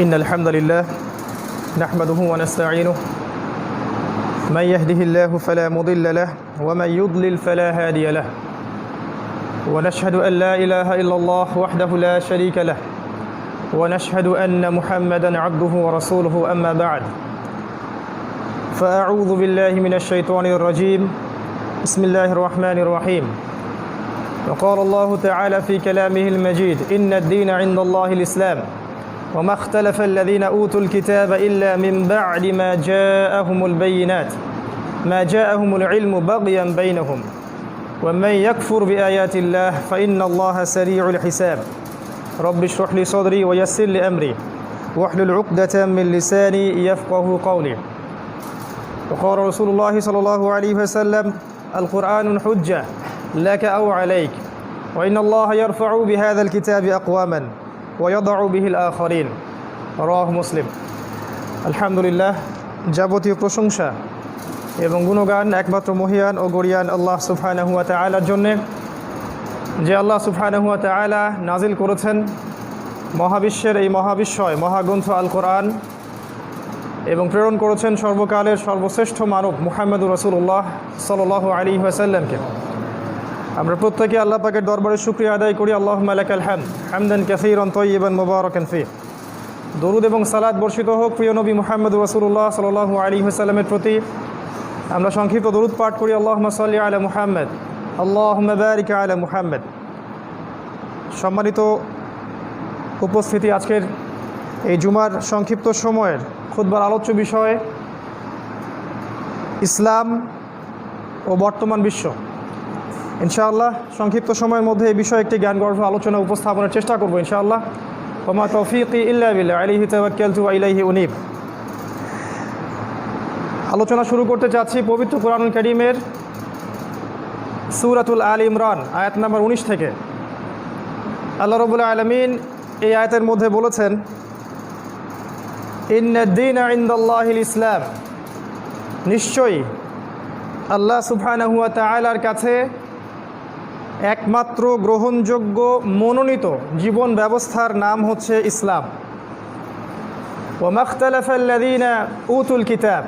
إن الحمد لله نحمده ونستعينه من يهده الله فلا مضل له ومن يضلل فلا هادي له ونشهد أن لا إله إلا الله وحده لا شريك له ونشهد أن محمدا عبده ورسوله أما بعد فأعوذ بالله من الشيطان الرجيم بسم الله الرحمن الرحيم وقال الله تعالى في كلامه المجيد إن الدين عند الله الإسلام وما اختلف الذين أوتوا الكتاب إلا من بعد ما جاءهم البينات ما جاءهم العلم بغيا بينهم ومن يكفر بآيات الله فإن الله سريع الحساب رب اشرح لي صدري ويسر لي أمري واحلل عقدة من لساني يفقه قولي وقال رسول الله صلى الله عليه وسلم القرآن حجة لك أو عليك وإن الله يرفع بهذا الكتاب أقواما ويضع به الآخرين رواه মুসলিম। আলহামদুলিল্লাহ, যাবতীয় প্রশংসা এবং গুণগান একমাত্র মহিয়ান ও গরিয়ান আল্লাহ সুবহানাহু ওয়া তাআলার জন্যে, যে আল্লাহ সুবহানাহু ওয়া তাআলা নাজিল করেছেন মহাবিশ্বের এই মহাবিশ্বয় মহাগ্রন্থ আল কোরআন এবং প্রেরণ করেছেন সর্বকালের সর্বশ্রেষ্ঠ মানব মুহাম্মদুর রাসূলুল্লাহ সাল্লাল্লাহু আলাইহি ওয়াসাল্লামকে। আমরা প্রত্যেকে আল্লাহ পাকের দরবারে শুকরিয়া আদায় করি। আল্লাহুম্মা লাকাল হামদ হামদান কাসীরান তাইয়িবান মুবারাকান ফীহ। দরুদ এবং সালাত বর্ষিত হোক প্রিয় নবী মুহাম্মদ রাসূলুল্লাহ সাল্লাল্লাহু আলাইহি ওয়াসাল্লামের প্রতি। আমরা সংক্ষিপ্ত দরুদ পাঠ করি আল্লাহুম্মা সাল্লি আলা মুহাম্মদ আল্লাহুম্মা বারিক আলা মুহাম্মদ। সম্মানিত উপস্থিতি, আজকের এই জুমার সংক্ষিপ্ত সময়ের খুতবার আলোচ্য বিষয় ইসলাম ও বর্তমান বিশ্ব। ইনশাআল্লাহ সংক্ষিপ্ত সময়ের মধ্যে এই বিষয়ে একটি জ্ঞানগর্ভ আলোচনা উপস্থাপনের চেষ্টা করব ইনশাআল্লাহ। ওমা তৌফিকি ইল্লা বিল্লাহ আলাইহি তাওয়াক্কালতু ওয়া ইলাইহি উনীব। আলোচনা শুরু করতে চাচ্ছি পবিত্র কোরআনুল কারীমের সূরাতুল আল ইমরান আয়াত নম্বর 19 থেকে। আল্লাহ রাব্বুল আলামিন এই আয়াতের মধ্যে বলেছেন, ইন্নাদ-দীনা ইনদাল্লাহিল ইসলাম, নিশ্চয়ই আল্লাহ সুবহানাহু ওয়া তাআলার কাছে একমাত্র গ্রহণযোগ্য মনোনীত জীবন ব্যবস্থার নাম হচ্ছে ইসলাম। ওয়া মাখতালাফাল্লাযীনা উতুল কিতাব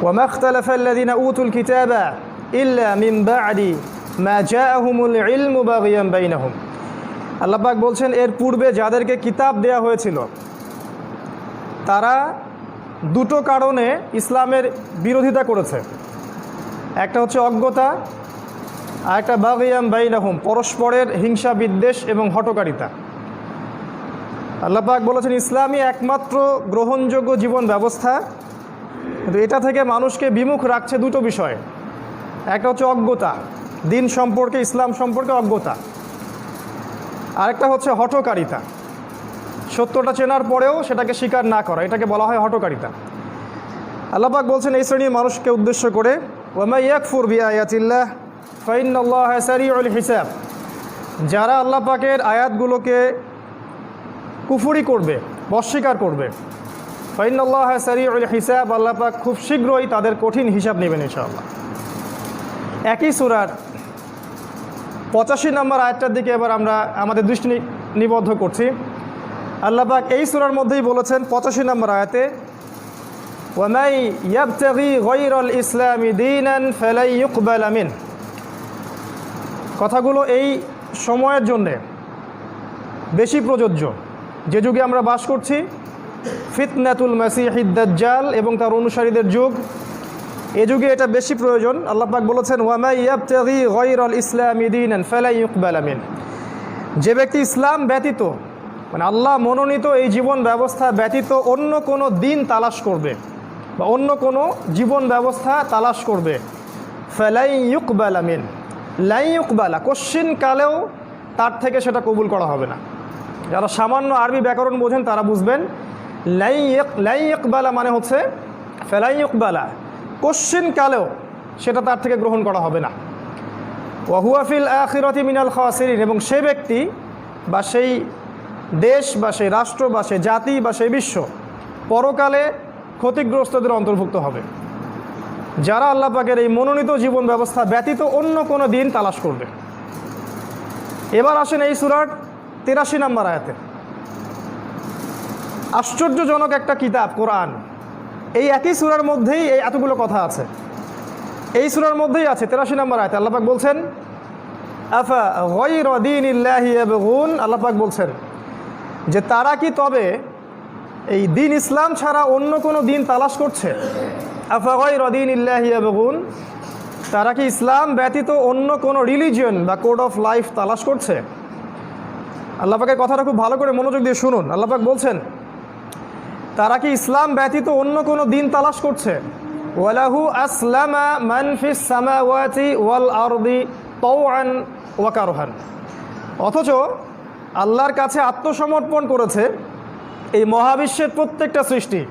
ওয়া মাখতালাফাল্লাযীনা উতুল কিতাবা ইল্লা মিন বা'দি মা জাআহুমুল ইলমু বাগিয়ান বাইনাহুম। আল্লাহ পাক বলছেন, এর পূর্বে যাদেরকে কিতাব দেয়া হয়েছিল তারা দুটো কারণে ইসলামের বিরোধিতা করেছে। একটা হচ্ছে অজ্ঞতা, আর একটা বাগিয়ান বাইনাহুম, পরস্পরের হিংসা বিদ্বেষ এবং হঠকারিতা। আল্লাহ পাক বলেছেন ইসলামই একমাত্র গ্রহণযোগ্য জীবন ব্যবস্থা, কিন্তু এটা থেকে মানুষকে বিমুখ রাখছে দুটো বিষয়। একটা হচ্ছে অজ্ঞতা, দিন সম্পর্কে ইসলাম সম্পর্কে অজ্ঞতা। আরেকটা হচ্ছে হঠকারিতা, সত্যটা চেনার পরেও সেটাকে স্বীকার না করা, এটাকে বলা হয় হঠকারিতা। আল্লাহ পাক বলছেন এই শ্রেণীর মানুষকে উদ্দেশ্য করে, ওয়া মান ইয়াকফুর বিআয়াতিল্লাহ ফাইন্নাল্লাহা সারিউল হিসাব, যারা আল্লাহ পাকের আয়াতগুলোকে কুফরি করবে, অস্বীকার করবে, ফাইন্নাল্লাহা সারিউল হিসাব, আল্লাহ পাক খুব শীঘ্রই তাদের কঠিন হিসাব নেবেন ইনশাআল্লাহ। একই সূরার 85 নম্বর আয়াতটার দিকে এবার আমরা আমাদের দৃষ্টি নিবদ্ধ করছি। আল্লাহ পাক এই সূরার মধ্যেই বলেছেন 85 নম্বর আয়াতে, ওয়া মান ইয়াবতাগি গায়রাল ইসলামি দীনান ফালাই ইউকবালা মিন। কথাগুলো এই সময়ের জন্যে বেশি প্রযোজ্য, যে যুগে আমরা বাস করছি, ফিতনাতুল মাসিহিদ দাজ্জাল এবং তার অনুসারীদের যুগ, এ যুগে এটা বেশি প্রয়োজন। আল্লাহ পাক বলেছেন, ওয়া মান ইয়াবতাগি গায়রাল ইসলামি দীনান ফালাই ইউকবালা মিন। যে ব্যক্তি ইসলাম ব্যতীত, মানে আল্লাহ মনোনীত এই জীবন ব্যবস্থা ব্যতীত অন্য কোনো দিন তালাশ করবে বা অন্য কোনো জীবন ব্যবস্থা তালাশ করবে, ফালাই ইউকবালা মিন, লাই ইউকবালা, কোশ্চিন কালেও তার থেকে সেটা কবুল করা হবে না। যারা সামান্য আরবি ব্যাকরণ বোঝেন তারা বুঝবেন, লাই ইউকবালা মানে হচ্ছে ফালাই ইউকবালা, কোশ্চিন কালেও সেটা তার থেকে গ্রহণ করা হবে না। ওয়া হুয়া ফিল আখিরাতি মিনাল খাসিরিন, এবং সে ব্যক্তি বা সেই দেশ বা সেই রাষ্ট্র বা সেই জাতি বা সেই বিশ্ব পরকালে ক্ষতিগ্রস্তদের অন্তর্ভুক্ত হবে, যারা আল্লাহ পাকের এই মনোনীত জীবন ব্যবস্থা ব্যতীত অন্য কোনো দিন তালাশ করবে। এবার আসেন এই সূরার 83 নম্বর আয়াতে। আশ্চর্যজনক একটা কিতাব কোরআন। এই একই সূরার মধ্যেই এই এতগুলো কথা আছে। এই সূরার মধ্যেই আছে 83 নম্বর আয়াতে আল্লাহ পাক বলছেন, আফা গায়রা দীনিল্লাহি ইয়াবগুন। আল্লাহ পাক বলছেন যে তারা কি তবে এই দিন ইসলাম ছাড়া অন্য কোনো দিন তালাশ করছে? আফা গায়রা দীনিল্লাহি ইয়াবগুন, তারা কি ইসলাম ব্যতীত অন্য কোনো রিলিজিয়ন বা কোড অফ লাইফ তালাশ করছে? আল্লাহ পাকের কথাটা খুব ভালো করে মনোযোগ দিয়ে শুনুন। আল্লাহ পাক বলছেন তারা কি ইসলাম ব্যতীত অন্য কোনো দিন তালাশ করছে? ওয়ালাহু আসলামা মান ফিস সামাওয়াতি ওয়াল আরদি তাওআন ওয়া কারহান। অথচ আল্লাহর কাছে আত্মসমর্পণ করেছে এই মহাবিশ্বের প্রত্যেকটা সৃষ্টি।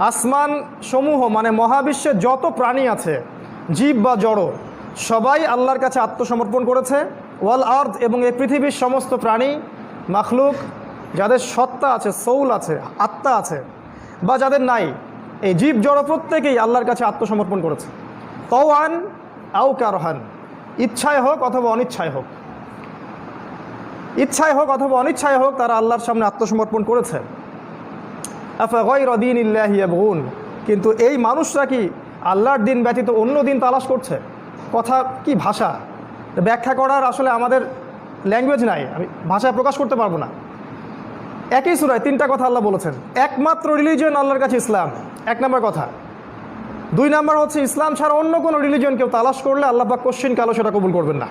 আসমান সমূহ মানে মহাবিশ্বের যত প্রাণী আছে, জীব বা জড়, সবাই আল্লাহর কাছে আত্মসমর্পণ করেছে। ওয়াল আর্দ, এবং এই পৃথিবীর সমস্ত প্রাণী মাখলুক যাদের সত্তা আছে, সৌল আছে, আত্মা আছে, বা যাদের নাই, এই জীব জড় প্রত্যেকেই আল্লাহর কাছে আত্মসমর্পণ করেছে। তাওআন আও কারহান, ইচ্ছায় হোক অথবা অনিচ্ছায় হোক, ইচ্ছায় হোক অথবা অনিচ্ছায় হোক তারা আল্লাহর সামনে আত্মসমর্পণ করেছে। আফা গায়রা দীনিল্লাহি ইয়াবগুন, কিন্তু এই মানুষরা কি আল্লাহর দিন ব্যতীত অন্য দিন তালাশ করছে? কথা কি ভাষা, ব্যাখ্যা করার আসলে আমাদের ল্যাঙ্গুয়েজ নাই, আমি ভাষায় প্রকাশ করতে পারবো না। একই সূরায় 3টা কথা আল্লাহ বলেছেন। একমাত্র রিলিজিয়ন আল্লাহর কাছে ইসলাম, 1 নম্বর কথা। 2 নম্বর হচ্ছে ইসলাম ছাড়া অন্য কোনো রিলিজিয়ন কেউ তালাশ করলে আল্লাহ পাক কোশ্চিন কালো সেটা কবুল করবেন না।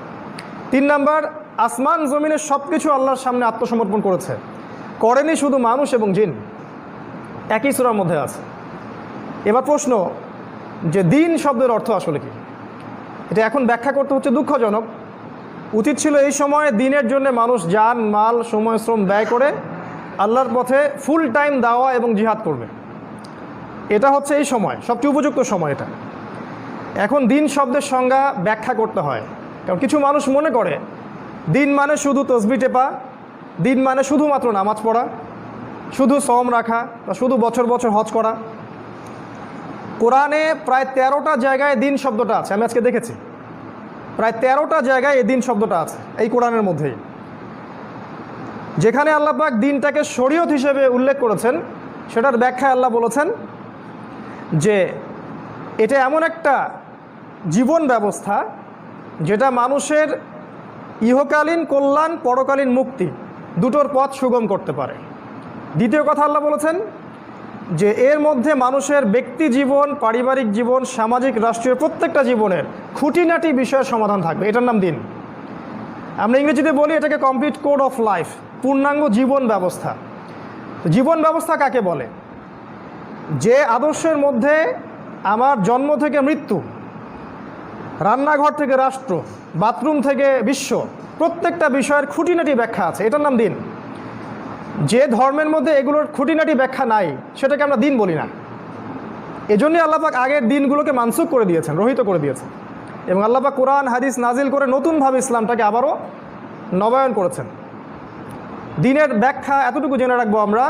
3 নম্বর, আসমান জমিনের সব কিছু আল্লাহর সামনে আত্মসমর্পণ করেছে, করেনি শুধু মানুষ এবং জিন। একই সূরার মধ্যে আছে। এবার প্রশ্ন যে দিন শব্দের অর্থ আসলে কি, এটা এখন ব্যাখ্যা করতে হচ্ছে দুঃখজনক। উচিত ছিল এই সময়ে দিনের জন্য মানুষ জান মাল সময় শ্রম ব্যয় করে আল্লাহর পথে ফুল টাইম দাওয়া এবং জিহাদ করবে। এটা হচ্ছে এই সময় সবচেয়ে উপযুক্ত সময় এটা। এখন দিন শব্দের সংজ্ঞা ব্যাখ্যা করতে হয়, কারণ কিছু মানুষ মনে করে দিন মানে শুধু তসবিহ টেপা, দিন মানে শুধুমাত্র নামাজ পড়া, শুধু সওম রাখা, বা শুধু বছর বছর হজ করা। কোরআনে প্রায় 13টা জায়গায় দিন শব্দটা আছে, আমি আজকে দেখেছি। প্রায় 13টা জায়গায় এই দিন শব্দটা আছে এই কোরআনের মধ্যেই। যেখানে আল্লাহ পাক দিনটাকে শরীয়ত হিসেবে উল্লেখ করেছেন, সেটার ব্যাখ্যায় আল্লাহ বলেছেন যে এটা এমন একটা জীবন ব্যবস্থা যেটা মানুষের ইহকালীন কল্যাণ, পরকালীন মুক্তি দুটোর পথ সুগম করতে পারে। দ্বিতীয় কথা আল্লাহ বলেছেন যে এর মধ্যে মানুষের ব্যক্তি জীবন, পারিবারিক জীবন, সামাজিক রাষ্ট্রীয় প্রত্যেকটা জীবনের খুঁটিনাটি বিষয়ের সমাধান থাকবে। এটার নাম দিন। আমরা ইংরেজিতে বলি এটাকে কমপ্লিট কোড অফ লাইফ, পূর্ণাঙ্গ জীবন ব্যবস্থা। জীবন ব্যবস্থা কাকে বলে? যে আদর্শের মধ্যে আমার জন্ম থেকে মৃত্যু, রান্নাঘর থেকে রাষ্ট্র, বাথরুম থেকে বিশ্ব, প্রত্যেকটা বিষয়ের খুঁটিনাটি ব্যাখ্যা আছে, এটার নাম দিন। যে ধর্মের মধ্যে এগুলোর খুঁটিনাটি ব্যাখ্যা নাই সেটাকে আমরা দিন বলি না। এজন্যই আল্লাহ পাক আগের দিনগুলোকে মানসুখ করে দিয়েছেন, রহিত করে দিয়েছেন, এবং আল্লাহ পাক কোরআন হাদিস নাজিল করে নতুনভাবে ইসলামটাকে আবারও নবায়ন করেছেন। দিনের ব্যাখ্যা এতটুকু জেনে রাখবো আমরা,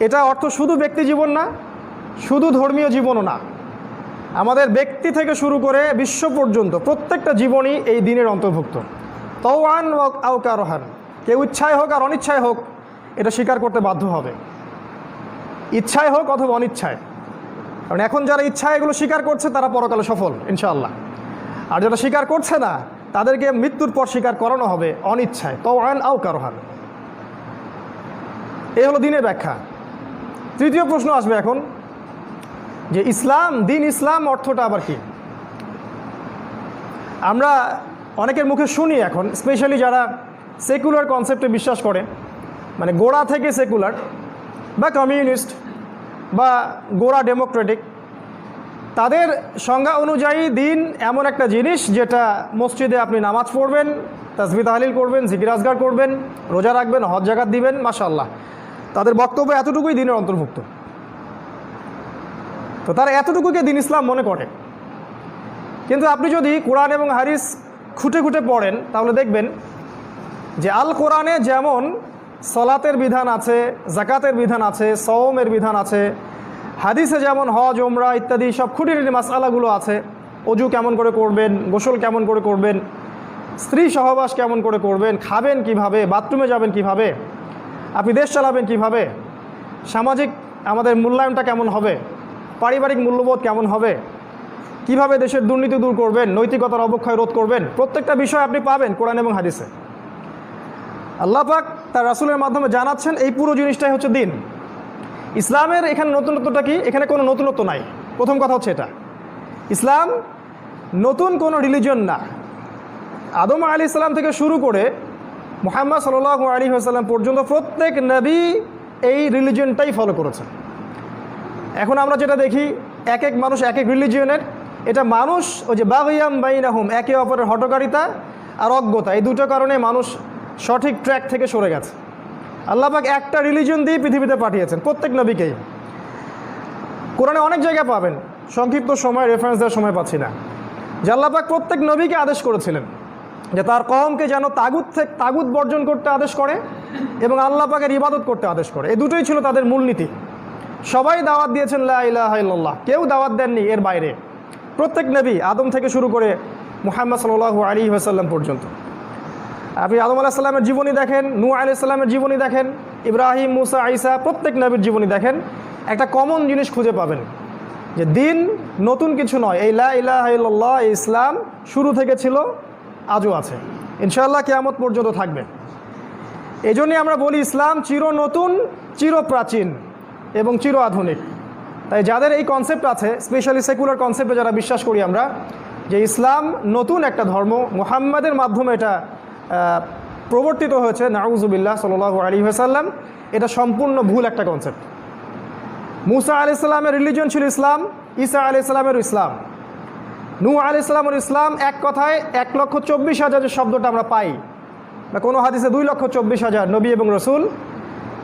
এটা অর্থ শুধু ব্যক্তি জীবন না, শুধু ধর্মীয় জীবনও না, আমাদের ব্যক্তি থেকে শুরু করে বিশ্ব পর্যন্ত প্রত্যেকটা জীবনই এই দিনের অন্তর্ভুক্ত। তাওআন আও কারহান, কেউ ইচ্ছায় হোক আর অনিচ্ছায় হোক এটা স্বীকার করতে বাধ্য হবে, ইচ্ছায় হোক অথবা অনিচ্ছায়। কারণ এখন যারা ইচ্ছায় এগুলো স্বীকার করছে তারা পরকালে সফল ইনশাআল্লাহ, আর যারা স্বীকার করছে না তাদেরকে মৃত্যুর পর স্বীকার করানো হবে অনিচ্ছায়। তাওআন আও কারহান, এই হলো দিনের ব্যাখ্যা। তৃতীয় প্রশ্ন আসবে এখন যে ইসলাম, দিন ইসলাম অর্থটা আবার কি? আমরা অনেকের মুখে শুনি এখন, স্পেশালি যারা সেকুলার কনসেপ্টে বিশ্বাস করে, মানে গোড়া থেকে সেকুলার বা কমিউনিস্ট বা গোড়া ডেমোক্রেটিক, তাদের সংজ্ঞা অনুযায়ী দিন এমন একটা জিনিস যেটা মসজিদে আপনি নামাজ পড়বেন, তাসবিহ তাহলিল করবেন, জিকির আজগার করবেন, রোজা রাখবেন, হজ জাকাত দিবেন, মাশাআল্লাহ। তাদের বক্তব্য এতটুকুই দিনের অন্তর্ভুক্ত। তো তারা এতটুকুকে দিন ইসলাম মনে করে। কিন্তু আপনি যদি কোরআন এবং হাদিস খুঁটে খুঁটে পড়েন তাহলে দেখবেন যে আল কোরআনে যেমন সলাতের বিধান আছে, জাকাতের বিধান আছে, সওমের বিধান আছে, হাদিসে যেমন হজ ওমরা ইত্যাদি সব খুঁটিনাটি মাসআলাগুলো আছে। অজু কেমন করে করবেন, গোসল কেমন করে করবেন, স্ত্রী সহবাস কেমন করে করবেন, খাবেন কিভাবে, বাথরুমে যাবেন কিভাবে, আপনি দেশ চালাবেন কিভাবে, সামাজিক আমাদের মূল্যায়নটা কেমন হবে, পারিবারিক মূল্যবোধ কেমন হবে, কিভাবে দেশের দুর্নীতি দূর করবেন, নৈতিকতার অবক্ষয় রোধ করবেন, প্রত্যেকটা বিষয় আপনি পাবেন কোরআন এবং হাদিসে। আল্লাহ পাক তার রাসূলের মাধ্যমে জানাচ্ছেন এই পুরো জিনিসটাই হচ্ছে দিন। ইসলামের এখানে নতুনত্বটা কি? এখানে কোনো নতুনত্ব নাই। প্রথম কথা হচ্ছে এটা, ইসলাম নতুন কোনো রিলিজন না। আদম আলাইহিস সালাম থেকে শুরু করে মুহাম্মদ সাল্লাল্লাহু আলাইহি ওয়াসাল্লাম পর্যন্ত প্রত্যেক নবী এই রিলিজনটাই ফলো করেছে। এখন আমরা যেটা দেখি এক এক মানুষ এক এক রিলিজিয়নের, এটা মানুষ ওই যে বাগিয়াম বাইনাহুম, একে অপরের হঠকারিতা আর অজ্ঞতা, এই দুটো কারণে মানুষ সঠিক ট্র্যাক থেকে সরে গেছে। আল্লাহ পাক একটা রিলিজন দিয়ে পৃথিবীতে পাঠিয়েছেন প্রত্যেক নবীকেই। কোরআনে অনেক জায়গায় পাবেন, সংক্ষিপ্ত সময় রেফারেন্স দেওয়ার সময় পাচ্ছি না, যে আল্লাহ পাক প্রত্যেক নবীকে আদেশ করেছিলেন যে তার কওমকে যেন তাগুত বর্জন করতে আদেশ করে এবং আল্লাহ পাকের ইবাদত করতে আদেশ করে। এই দুটোই ছিল তাদের মূলনীতি। সবাই দাওয়াত দিয়েছেন লা ইলাহা ইল্লাল্লাহ, কেউ দাওয়াত দেননি এর বাইরে। প্রত্যেক নবী আদম থেকে শুরু করে মুহাম্মদ সাল্লাল্লাহু আলাইহি ওয়াসাল্লাম পর্যন্ত। আপনি আদম আলাইহিস সালামের জীবনী দেখেন, নূহ আলাইহিস সালামের জীবনী দেখেন, ইব্রাহিম, মুসা, ঈসা, প্রত্যেক নবীর জীবনী দেখেন, একটা কমন জিনিস খুঁজে পাবেন যে দিন নতুন কিছু নয়। এই লা ইলাহা ইল্লাল্লাহ, এই ইসলাম শুরু থেকে ছিল, আজও আছে, ইনশাআল্লাহ কিয়ামত পর্যন্ত থাকবে। এই জন্যই আমরা বলি ইসলাম চির নতুন, চির প্রাচীন এবং চির আধুনিক। তাই যাদের এই কনসেপ্ট আছে, স্পেশালি সেকুলার কনসেপ্টে যারা বিশ্বাস করি আমরা যে ইসলাম নতুন একটা ধর্ম, মুহাম্মাদের মাধ্যমে এটা প্রবর্তিত হয়েছে, নাউজুবিল্লাহ সাল্লাল্লাহু আলাইহি ওয়াসাল্লাম, এটা সম্পূর্ণ ভুল একটা কনসেপ্ট। মুসা আলাইহিস সালামের রিলিজন ছিল ইসলাম, ঈসা আলাইহিস সালামেরও ইসলাম, নূহ আলাইহিস সালামের ইসলাম। এক কথায় 1,24,000 যে শব্দটা আমরা পাই, বা কোনো হাদিসে 2,24,000 নবী এবং রসুল,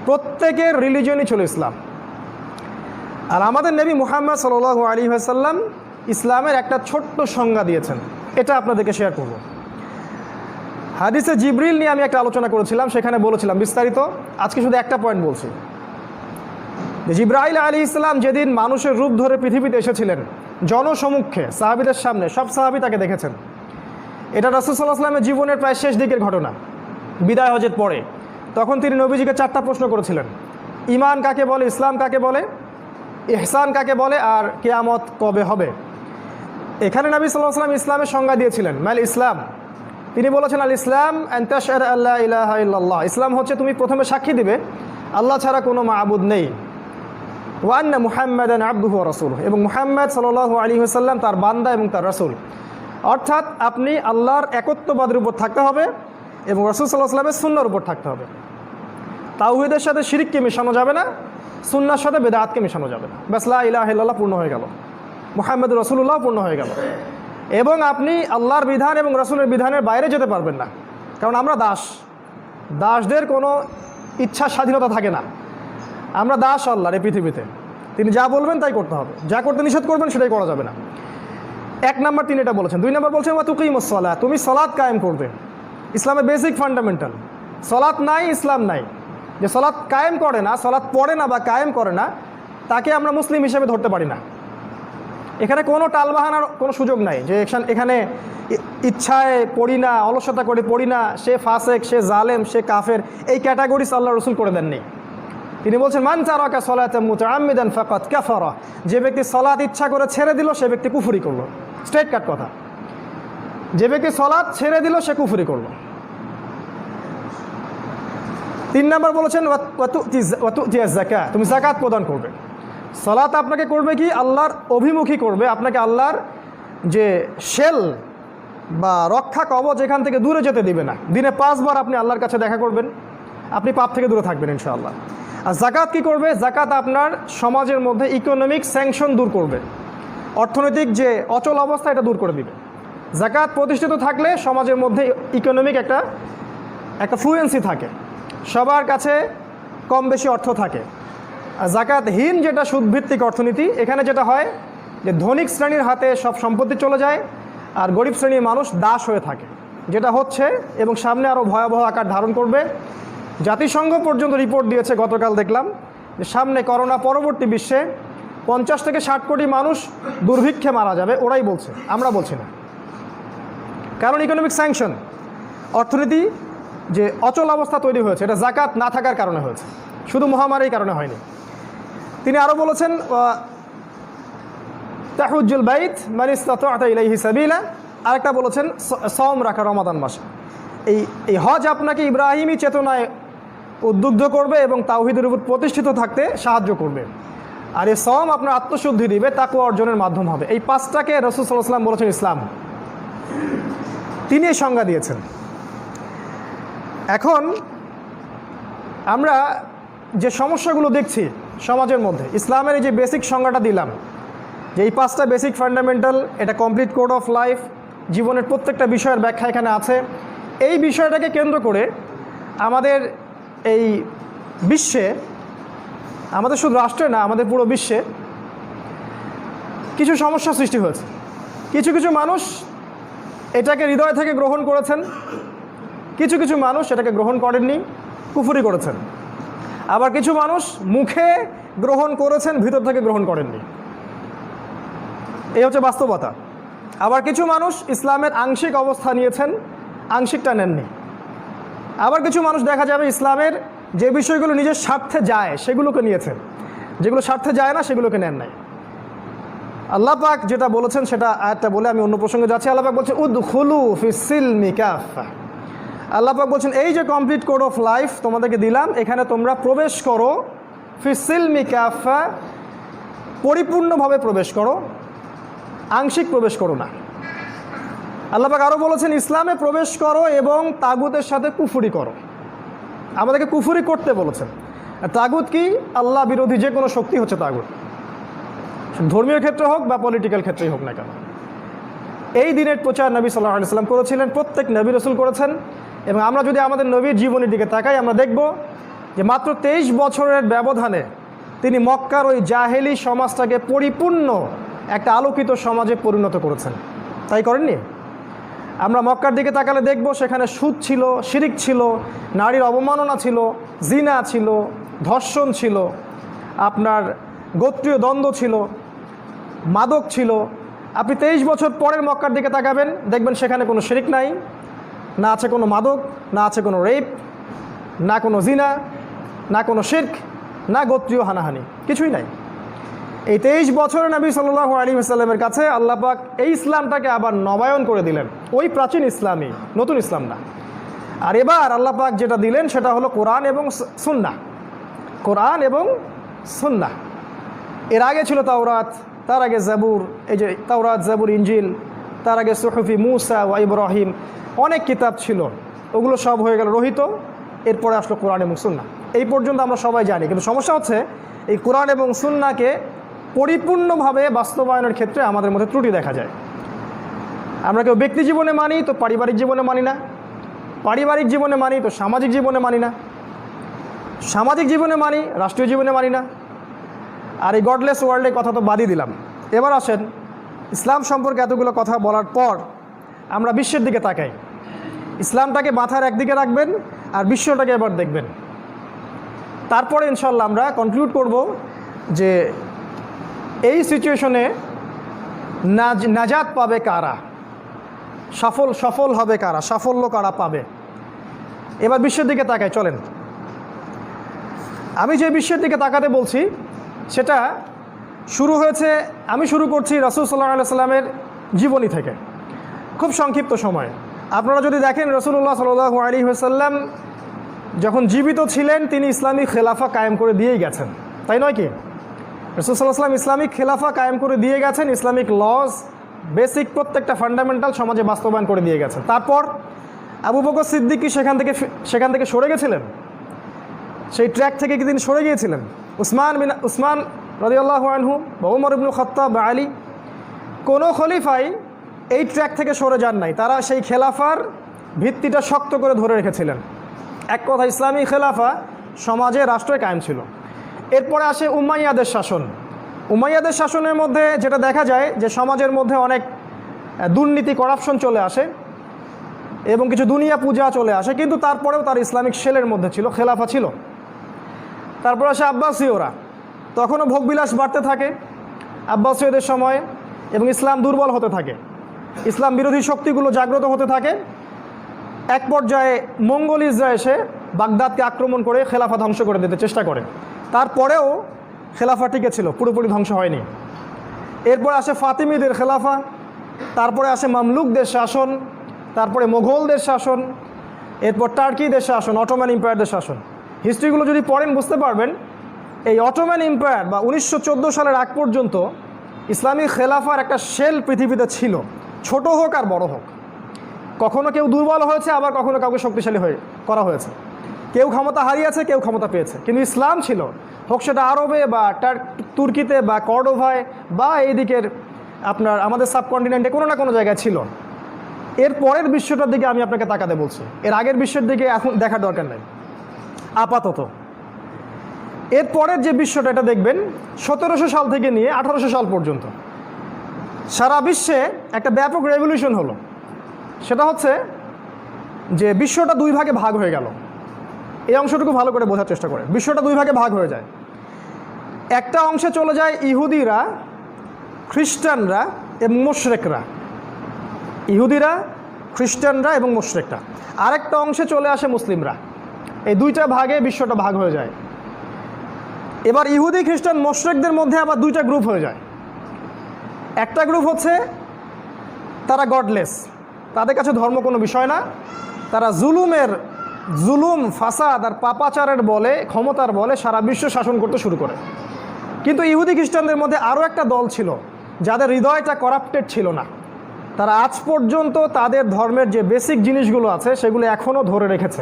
প্রত্যেকের রিলিজনই ছিল ইসলাম। আর আমাদের নবী মুহাম্মদ সাল্লাল্লাহু আলাইহি ওয়াসাল্লাম ইসলামের একটা ছোট্ট সংজ্ঞা দিয়েছেন, এটা আপনাদেরকে শেয়ার করব। হাদিসে জিবরিল নিয়ে আমি একটা আলোচনা করেছিলাম, সেখানে বলেছিলাম বিস্তারিত। আজকে শুধু একটা পয়েন্ট বলছি। জিবরাইল আলাইহিস সালাম যেদিন মানুষের রূপ ধরে পৃথিবীতে এসেছিলেন জনসমক্ষে, সাহাবীদের সামনে, সব সাহাবী তাকে দেখেছেন। এটা রাসূল সাল্লাল্লাহু আলাইহি ওয়াসাল্লামের জীবনের প্রায় শেষ দিকের ঘটনা, বিদায় হজের পরে। তখন তিনি নবীজিকে 4টা প্রশ্ন করেছিলেন: ঈমান কাকে বলে, ইসলাম কাকে বলে, ইহসান কাকে বলে, আর কিয়ামত কবে হবে। এখানে নবী সাল্লাল্লাহু আলাইহি ওয়াসাল্লাম ইসলামের সংজ্ঞা দিয়েছিলেন, মাল ইসলাম। তিনি বলেছেন আল ইসলাম আন তাশহাদা আল্লা ইলাহা ইল্লাল্লাহ, ইসলাম হচ্ছে তুমি প্রথমে সাক্ষী দিবে আল্লাহ ছাড়া কোনো মাবুদ নেই, ওয়া আন্না মুহাম্মাদান আবদুহু ওয়া রাসূলুহু, এবং মুহাম্মদ সাল্লাল্লাহু আলাইহি ওয়াসাল্লাম তার বান্দা এবং তার রাসূল। অর্থাৎ আপনি আল্লাহর একত্ববাদের উপর থাকতে হবে এবং রাসূল সাল্লাল্লাহু আলাইহি ওয়াসাল্লামের সুন্নাহর উপর থাকতে হবে। তাওহীদের সাথে শিরককে মেশানো যাবে না, সুন্নাহর সাথে বিদআতকে মেশানো যাবে না। বাস লা ইলাহা ইল্লাল্লাহ পূর্ণ হয়ে গেল, মুহাম্মদুর রাসূলুল্লাহ পূর্ণ হয়ে গেল। এবং আপনি আল্লাহর বিধান এবং রাসূলের বিধানের বাইরে যেতে পারবেন না, কারণ আমরা দাস। দাসদের কোনো ইচ্ছা স্বাধীনতা থাকে না, আমরা দাস আল্লাহর এই পৃথিবীতে। তিনি যা বলবেন তাই করতে হবে, যা করতে নিষেধ করবেন সেটাই করা যাবে না। 1 নম্বর তিনি এটা বলেছেন। 2 নম্বর বলছেন ওয়া তুকিমুস সালাহ, তুমি সালাত কায়েম করবে। ইসলামের বেসিক ফান্ডামেন্টাল, সালাত নাই ইসলাম নাই। যে সালাত কায়েম করে না, সালাত পড়ে না বা কায়েম করে না, তাকে আমরা মুসলিম হিসেবে ধরতে পারি না। এখানে কোনো টালবাহানার কোনো সুযোগ নাই যে এখানে ইচ্ছায় পড়ি না, অলসতা করে পড়ি না, সে ফাসেক, সে জালেম, সে কাফের, এই ক্যাটাগরিজ আল্লাহ রসুল করে দেননি। তিনি বলছেন মান তারাকা সালাতাম মুতাআম্মিদান ফাকাদ কাফারা, যে ব্যক্তি সালাত ইচ্ছা করে ছেড়ে দিল সে ব্যক্তি কুফরি করলো। স্ট্রেট কাট কথা, যে ব্যক্তি সালাত ছেড়ে দিল সে কুফরি করলো। 3 নম্বর বলেছেন ওয়া তু'তিয়াজ যাকাত, তুমি যাকাত প্রদান করবে। সালাত আপনাকে করবে কি, আল্লাহর অভিমুখী করবে, আপনাকে আল্লাহর যে শেল বা রক্ষা কবচ এখান থেকে দূরে যেতে দিবে না। দিনে 5 বার আপনি আল্লাহর কাছে দেখা করবেন, আপনি পাপ থেকে দূরে থাকবেন ইনশাআল্লাহ। আর যাকাত কি করবে, যাকাত আপনার সমাজের মধ্যে ইকোনমিক স্যাংশন দূর করবে, অর্থনৈতিক যে অচল অবস্থা এটা দূর করে দিবে। যাকাত প্রতিষ্ঠিত থাকলে সমাজের মধ্যে ইকোনমিক একটা ফ্লুয়েন্সি থাকে, সবার কাছে কম বেশি অর্থ থাকে। আর যাকাতহীন যেটা সুদভিত্তিক অর্থনীতি, এখানে যেটা হয় যে ধনিক শ্রেণীর হাতে সব সম্পত্তি চলে যায় আর গরিব শ্রেণীর মানুষ দাস হয়ে থাকে, যেটা হচ্ছে এবং সামনে আরও ভয়াবহ আকার ধারণ করবে। জাতিসংঘ পর্যন্ত রিপোর্ট দিয়েছে, গতকাল দেখলাম, যে সামনে করোনা পরবর্তী বিশ্বে 50 থেকে 60 কোটি মানুষ দুর্ভিক্ষে মারা যাবে। ওরাই বলছে, আমরা বলছি না। কারণ ইকোনমিক স্যাংশন, অর্থনীতি যে অচল অবস্থা তৈরি হয়েছে, এটা যাকাত না থাকার কারণে হয়েছে, শুধু মহামারীর কারণে হয়নি। তিনি আরও বলেছেন তাহুজ্জুল বাইত মান ইসতাতা ইলাইহি সাবিলা, আরেকটা বলেছেন সওম রাখা রমাদান মাসে। এই হজ আপনাকে ইব্রাহিমী চেতনায় উদ্বুদ্ধ করবে এবং তাওহীদের উপর প্রতিষ্ঠিত থাকতে সাহায্য করবে। আর এই সওম আপনার আত্মশুদ্ধি দিবে, তাকওয়া অর্জনের মাধ্যম হবে। এই পাঁচটাকে রাসূল সাল্লাল্লাহু আলাইহি ওয়াসাল্লাম বলেছেন ইসলাম। তিনি এই সংজ্ঞা দিয়েছেন। এখন আমরা যে সমস্যাগুলো দেখছি সমাজের মধ্যে, ইসলামের এই যে বেসিক সংজ্ঞাটা দিলাম, যে এই পাঁচটা বেসিক ফান্ডামেন্টাল, এটা কমপ্লিট কোড অফ লাইফ, জীবনের প্রত্যেকটা বিষয়ের ব্যাখ্যা এখানে আছে। এই বিষয়টাকে কেন্দ্র করে আমাদের এই বিশ্বে, আমাদের শুধু রাষ্ট্রে না, আমাদের পুরো বিশ্বে কিছু সমস্যা সৃষ্টি হয়েছে। কিছু কিছু মানুষ এটাকে হৃদয় থেকে গ্রহণ করেছেন, কিছু কিছু মানুষ এটাকে গ্রহণ করেননি, কুফরি করেছেন। আবার কিছু মানুষ মুখে গ্রহণ করেছেন, ভিতর থেকে গ্রহণ করেননি। এই হচ্ছে বাস্তবতা। আবার কিছু মানুষ ইসলামের আংশিক অবস্থা নিয়েছেন, আংশিকটা নেননি। আবার কিছু মানুষ দেখা যাবে ইসলামের যে বিষয়গুলো নিজের স্বার্থে যায় সেগুলোকে নিয়েছেন, যেগুলো স্বার্থে যায় না সেগুলোকে নেন নাই। আল্লাহ পাক যেটা বলেছেন সেটা আয়াতটা বলে আমি অন্য প্রসঙ্গে যাচ্ছি। আল্লাহ পাক বলছেন উদখুলু ফিস সিলমি কাফা। আল্লাহ পাক বলছেন এই যে কমপ্লিট কোড অফ লাইফ তোমাদেরকে দিলাম, এখানে তোমরা প্রবেশ করো, ফিস সিলমি কাফা, পরিপূর্ণভাবে প্রবেশ করো, আংশিক প্রবেশ করো না। আল্লাহ পাক আরও বলেছেন ইসলামে প্রবেশ করো এবং তাগুতের সাথে কুফরি করো। আমাদেরকে কুফরি করতে বলেছেন। তাগুত কি? আল্লাহ বিরোধী যে কোনো শক্তি হচ্ছে তাগুত, ধর্মীয় ক্ষেত্রে হোক বা পলিটিক্যাল ক্ষেত্রেই হোক না কেন। এই দিনের প্রচার নবী সাল্লাল্লাহু আলাইহি ওয়াসাল্লাম করেছিলেন, প্রত্যেক নবী রাসূল করেছেন। এবং আমরা যদি আমাদের নবীর জীবনের দিকে তাকাই, আমরা দেখব যে মাত্র 23 বছরের ব্যবধানে তিনি মক্কার ওই জাহেলি সমাজটাকে পরিপূর্ণ একটা আলোকিত সমাজে পরিণত করেছেন। তাই করেননি? আমরা মক্কার দিকে তাকালে দেখব সেখানে সুদ ছিল, শিরিক ছিল, নারীর অবমাননা ছিল, জিনা ছিল, ধর্ষণ ছিল, আপনার গোত্রীয় দ্বন্দ্ব ছিল, মাদক ছিল। আপনি 23 বছর পরের মক্কার দিকে তাকাবেন, দেখবেন সেখানে কোনো শিরিক নাই, না আছে কোনো মাদক, না আছে কোনো রেপ, না কোনো জিনা, না কোনো শিরক, না গোত্রীয় হানাহানি, কিছুই নাই। এই 23 বছরে নবী সাল্লাল্লাহু আলাইহি ওয়াসাল্লামের কাছে আল্লাহ পাক এই ইসলামটাকে আবার নবায়ন করে দিলেন, ওই প্রাচীন ইসলামই, নতুন ইসলাম না। আর এবার আল্লাহ পাক যেটা দিলেন সেটা হলো কোরআন এবং সুন্নাহ। কোরআন এবং সুন্নাহ। এর আগে ছিল তাওরাত, তার আগে জাবুর, এই যে তাওরাত, জাবুর, ইনজিল, তার আগে সুহুফি মূসা ওয়া ইব্রাহিম, অনেক কিতাব ছিল, ওগুলো সব হয়ে গেল রহিত। এরপরে আসলো কোরআন এবং সুন্নাহ। এই পর্যন্ত আমরা সবাই জানি, কিন্তু সমস্যা হচ্ছে এই কোরআন এবং সুন্নাহকে পরিপূর্ণভাবে বাস্তবায়নের ক্ষেত্রে আমাদের মধ্যে ত্রুটি দেখা যায়। আমরা কেউ ব্যক্তি জীবনে মানি তো পারিবারিক জীবনে মানি না, পারিবারিক জীবনে মানি তো সামাজিক জীবনে মানি না, সামাজিক জীবনে মানি রাষ্ট্রীয় জীবনে মানি না। আর এই গডলেস ওয়ার্ল্ডের কথা তো বাদই দিলাম। এবার আসেন ইসলাম সম্পর্কে এতগুলো কথা বলার পর আমরা বিশ্বের দিকে তাকাই। ইসলামটাকে মাথার একদিকে রাখবেন আর বিশ্বটাকে এবার দেখবেন। তারপরে ইনশাল্লাহ আমরা কনক্লুড করব যে এই সিচুয়েশনে নাজাত পাবে কারা, সফল হবে কারা, সাফল্য কারা পাবে। এবার বিশ্বের দিকে তাকাই, চলেন। আমি যে বিশ্বের দিকে তাকাতে বলছি সেটা শুরু হয়েছে, আমি শুরু করছি রাসূল সাল্লাল্লাহু আলাইহি ওয়াসাল্লামের জীবনী থেকে, খুব সংক্ষিপ্ত সময়। আপনারা যদি দেখেন রাসূলুল্লাহ সাল্লাল্লাহু আলাইহি ওয়াসাল্লাম যখন জীবিত ছিলেন তিনি ইসলামী খেলাফা কায়েম করে দিয়েই গেছেন, তাই নয় কি? রাসূল সাল্লাল্লাহু আলাইহি ওয়াসাল্লাম ইসলামিক খেলাফা কায়েম করে দিয়ে গেছেন, ইসলামিক লজ, বেসিক প্রত্যেকটা ফান্ডামেন্টাল সমাজে বাস্তবায়ন করে দিয়ে গেছেন। তারপর আবু বকর সিদ্দিক কি সেখান থেকে সরে গেছিলেন? সেই ট্র্যাক থেকে কি তিনি সরে গিয়েছিলেন? উসমান রাদিয়াল্লাহু আনহু বা ওমর ইবনে খাত্তাব বা আলী, কোনো খলিফাই এই ট্র্যাক থেকে সরে যান নাই। তারা সেই খেলাফার ভিত্তিটা শক্ত করে ধরে রেখেছিলেন। এক কথা ইসলামী খেলাফা সমাজে রাষ্ট্রে কায়েম ছিল। এরপরে আসে উমাইয়াদের শাসন। উমাইয়াদের শাসনের মধ্যে যেটা দেখা যায় যে সমাজের মধ্যে অনেক দুর্নীতি, করাপশন চলে আসে এবং কিছু দুনিয়া পূজা চলে আসে, কিন্তু তারপরেও তার ইসলামিক শেলের মধ্যে ছিল, খেলাফা ছিল। তারপর আসে আব্বাসীয়রা, তখনও ভোগবিলাস বাড়তে থাকে আব্বাসীয়দের সময়ে এবং ইসলাম দুর্বল হতে থাকে, ইসলাম বিরোধী শক্তিগুলো জাগ্রত হতে থাকে। এক পর্যায়ে মঙ্গোলিজরা এসে বাগদাদকে আক্রমণ করে খেলাফা ধ্বংস করে দিতে চেষ্টা করে। তারপরেও খেলাফা টিকে ছিল, পুরোপুরি ধ্বংস হয়নি। এরপর আসে ফাতিমিদের খেলাফা, তারপরে আসে মামলুকদের শাসন, তারপরে মোগলদের শাসন, এরপর টার্কিদের শাসন, অটোম্যান এম্পায়ারদের শাসন। হিস্ট্রিগুলো যদি পড়েন বুঝতে পারবেন এই অটোম্যান এম্পায়ার বা 1914 সালের আগ পর্যন্ত ইসলামী খেলাফার একটা শেল পৃথিবীতে ছিল, ছোট হোক আর বড় হোক। কখনো কেউ দুর্বল হয়েছে, আবার কখনো কাউকে শক্তিশালী করা হয়েছে। কেউ ক্ষমতা হারিয়েছে, কেউ ক্ষমতা পেয়েছে, কিন্তু ইসলাম ছিল, হোক সেটা আরবে বা তুর্কিতে বা কর্ডোভায় বা এইদিকের আপনার আমাদের সাবকন্টিনেন্টে কোনো না কোনো জায়গায় ছিল। এর পরের বিশ্বটার দিকে আমি আপনাকে তাকাতে বলছি, এর আগের বিশ্বের দিকে এখন দেখার দরকার নেই আপাতত। এর পরের যে বিশ্বটা, এটা দেখবেন 1700 সাল থেকে নিয়ে 1800 সাল পর্যন্ত সারা বিশ্বে একটা ব্যাপক রেভলিউশন হলো। সেটা হচ্ছে যে বিশ্বটা দুই ভাগে ভাগ হয়ে গেল। এই অংশটুকু ভালো করে বোঝার চেষ্টা করে। বিশ্বটা দুই ভাগে ভাগ হয়ে যায়। একটা অংশে চলে যায় ইহুদিরা, খ্রিস্টানরা এবং মুশরিকরা। ইহুদিরা, খ্রিস্টানরা এবং মুশরিকরা। আরেকটা অংশে চলে আসে মুসলিমরা। এই দুইটা ভাগে বিশ্বটা ভাগ হয়ে যায়। এবার ইহুদি, খ্রিস্টান, মুশরিকদের মধ্যে আবার দুইটা গ্রুপ হয়ে যায়। একটা গ্রুপ হচ্ছে তারা গডলেস, তাদের কাছে ধর্ম কোনো বিষয় না, তারা জুলুম, ফাসাদ আর পাপাচারের বলে, ক্ষমতার বলে সারা বিশ্ব শাসন করতে শুরু করে। কিন্তু ইহুদি খ্রিস্টানদের মধ্যে আরও একটা দল ছিল যাদের হৃদয়টা করাপ্টেড ছিল না। তারা আজ পর্যন্ত তাদের ধর্মের যে বেসিক জিনিসগুলো আছে সেগুলো এখনও ধরে রেখেছে।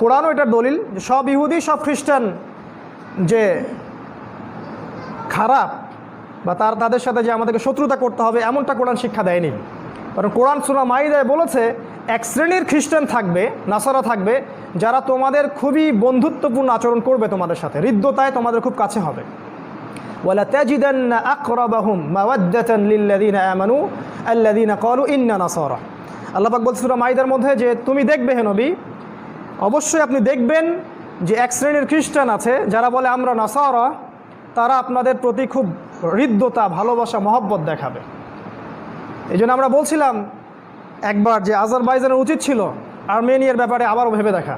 কোরআনও এটার দলিল যে সব ইহুদি, সব খ্রিস্টান যে খারাপ বা তাদের সাথে যে আমাদেরকে শত্রুতা করতে হবে এমনটা কোরআন শিক্ষা দেয়নি। কারণ কোরআন সূরা মাইদায় বলেছে এক শ্রেণীর খ্রিস্টান থাকবে, নাসারা থাকবে, যারা তোমাদের খুবই বন্ধুত্বপূর্ণ আচরণ করবে, তোমাদের সাথে হৃদ্যতায় তোমাদের খুব কাছে হবে। ওয়ালা তাজিদান্না আকরাবাহুম মাওয়াদ্দাতান লিল্লাযিনা আমানু আল্লাযিনা ক্বালু ইন্না নাসারা। আল্লাহ পাক বলছেন সূরা মাইদার মধ্যে যে তুমি দেখবে হে নবী, অবশ্যই আপনি দেখবেন যে এক শ্রেণীর খ্রিস্টান আছে যারা বলে আমরা নাসারা, তারা আপনাদের প্রতি খুব হৃদ্যতা, ভালোবাসা, মহব্বত দেখাবে। এই জন্য আমরা বলছিলাম একবার যে আজারবাইজানের উচিত ছিল আর্মেনিয়ার ব্যাপারে আবারও ভেবে দেখা,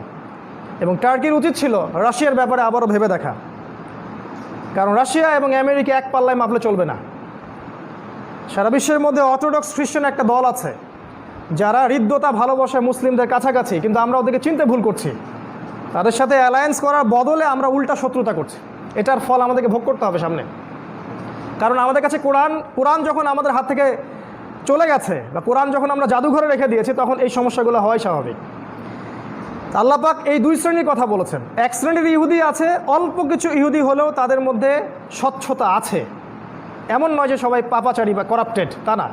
এবং টার্কির উচিত ছিল রাশিয়ার ব্যাপারে আবারও ভেবে দেখা। কারণ রাশিয়া এবং আমেরিকা এক পাল্লায় মাপলে চলবে না। সারা বিশ্বের মধ্যে অর্থোডক্স খ্রিস্টান একটা দল আছে যারা হৃদ্যতা, ভালোবাসা মুসলিমদের কাছাকাছি, কিন্তু আমরা ওদেরকে চিনতে ভুল করছি। তাদের সাথে অ্যালায়েন্স করার বদলে আমরা উল্টা শত্রুতা করছি। এটার ফল আমাদেরকে ভোগ করতে হবে সামনে। কারণ আমাদের কাছে কোরআন যখন আমাদের হাত থেকে চলে গেছে, বা কোরআন যখন আমরা জাদুঘরে রেখে দিয়েছি, তখন এই সমস্যাগুলো হওয়াই স্বাভাবিক। আল্লাহ পাক এই দুই শ্রেণীর কথা বলেছেন। এক শ্রেণীর ইহুদি আছে, অল্প কিছু ইহুদি হলেও তাদের মধ্যে স্বচ্ছতা আছে, এমন নয় যে সবাই পাপাচারী বা করাপ্টেড, তা না।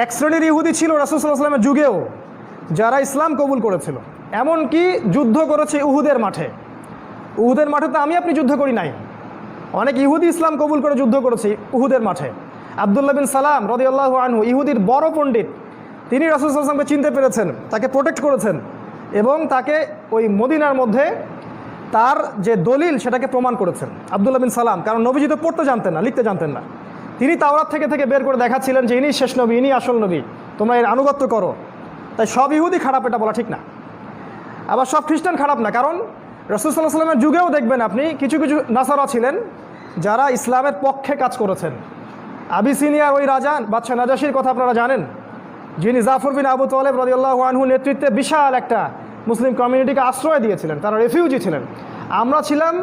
এক শ্রেণীর ইহুদি ছিল রাসূল সাল্লাল্লাহু আলাইহি ওয়াসাল্লামের যুগেও, যারা ইসলাম কবুল করেছিল, এমনকি যুদ্ধ করেছে উহুদের মাঠে। উহুদের মাঠে তো আমি আপনি যুদ্ধ করি নাই, অনেক ইহুদি ইসলাম কবুল করে যুদ্ধ করেছি উহুদের মাঠে। আব্দুল্লাহ বিন সালাম রাদিয়াল্লাহু আনহু, ইহুদির বড় পণ্ডিত, তিনি রাসূল সাল্লাল্লাহু আলাইহি ওয়াসাল্লামকে চিনতে পেরেছেন, তাকে প্রোটেক্ট করেছেন এবং তাকে ওই মদিনার মধ্যে তার যে দলিল সেটাকে প্রমাণ করেছেন আব্দুল্লাহ বিন সালাম। কারণ নবীজি তো পড়তে জানতেন না, লিখতে জানতেন না। তিনি তাওরাত থেকে বের করে দেখাচ্ছিলেন যে ইনি শেষ নবী, ইনি আসল নবী, তোমরা এর আনুগত্য করো। তাই সব ইহুদি খারাপ এটা বলা ঠিক না, আবার সব খ্রিস্টান খারাপ না। কারণ রাসূল সাল্লাল্লাহু আলাইহি ওয়াসাল্লামের যুগেও দেখবেন আপনি কিছু কিছু নাসারা ছিলেন যারা ইসলামের পক্ষে কাজ করেছেন। আবিসিনিয়ার ওই রাজা বাদশাহ নাজাশির কথা আপনারা জানেন, যিনি জাফর বিন আবু তালেব রাদিয়াল্লাহু আনহু নেতৃত্বে বিশাল একটা মুসলিম কমিউনিটিকে আশ্রয় দিয়েছিলেন। তারা রেফিউজি ছিলেন, আমরা ছিলাম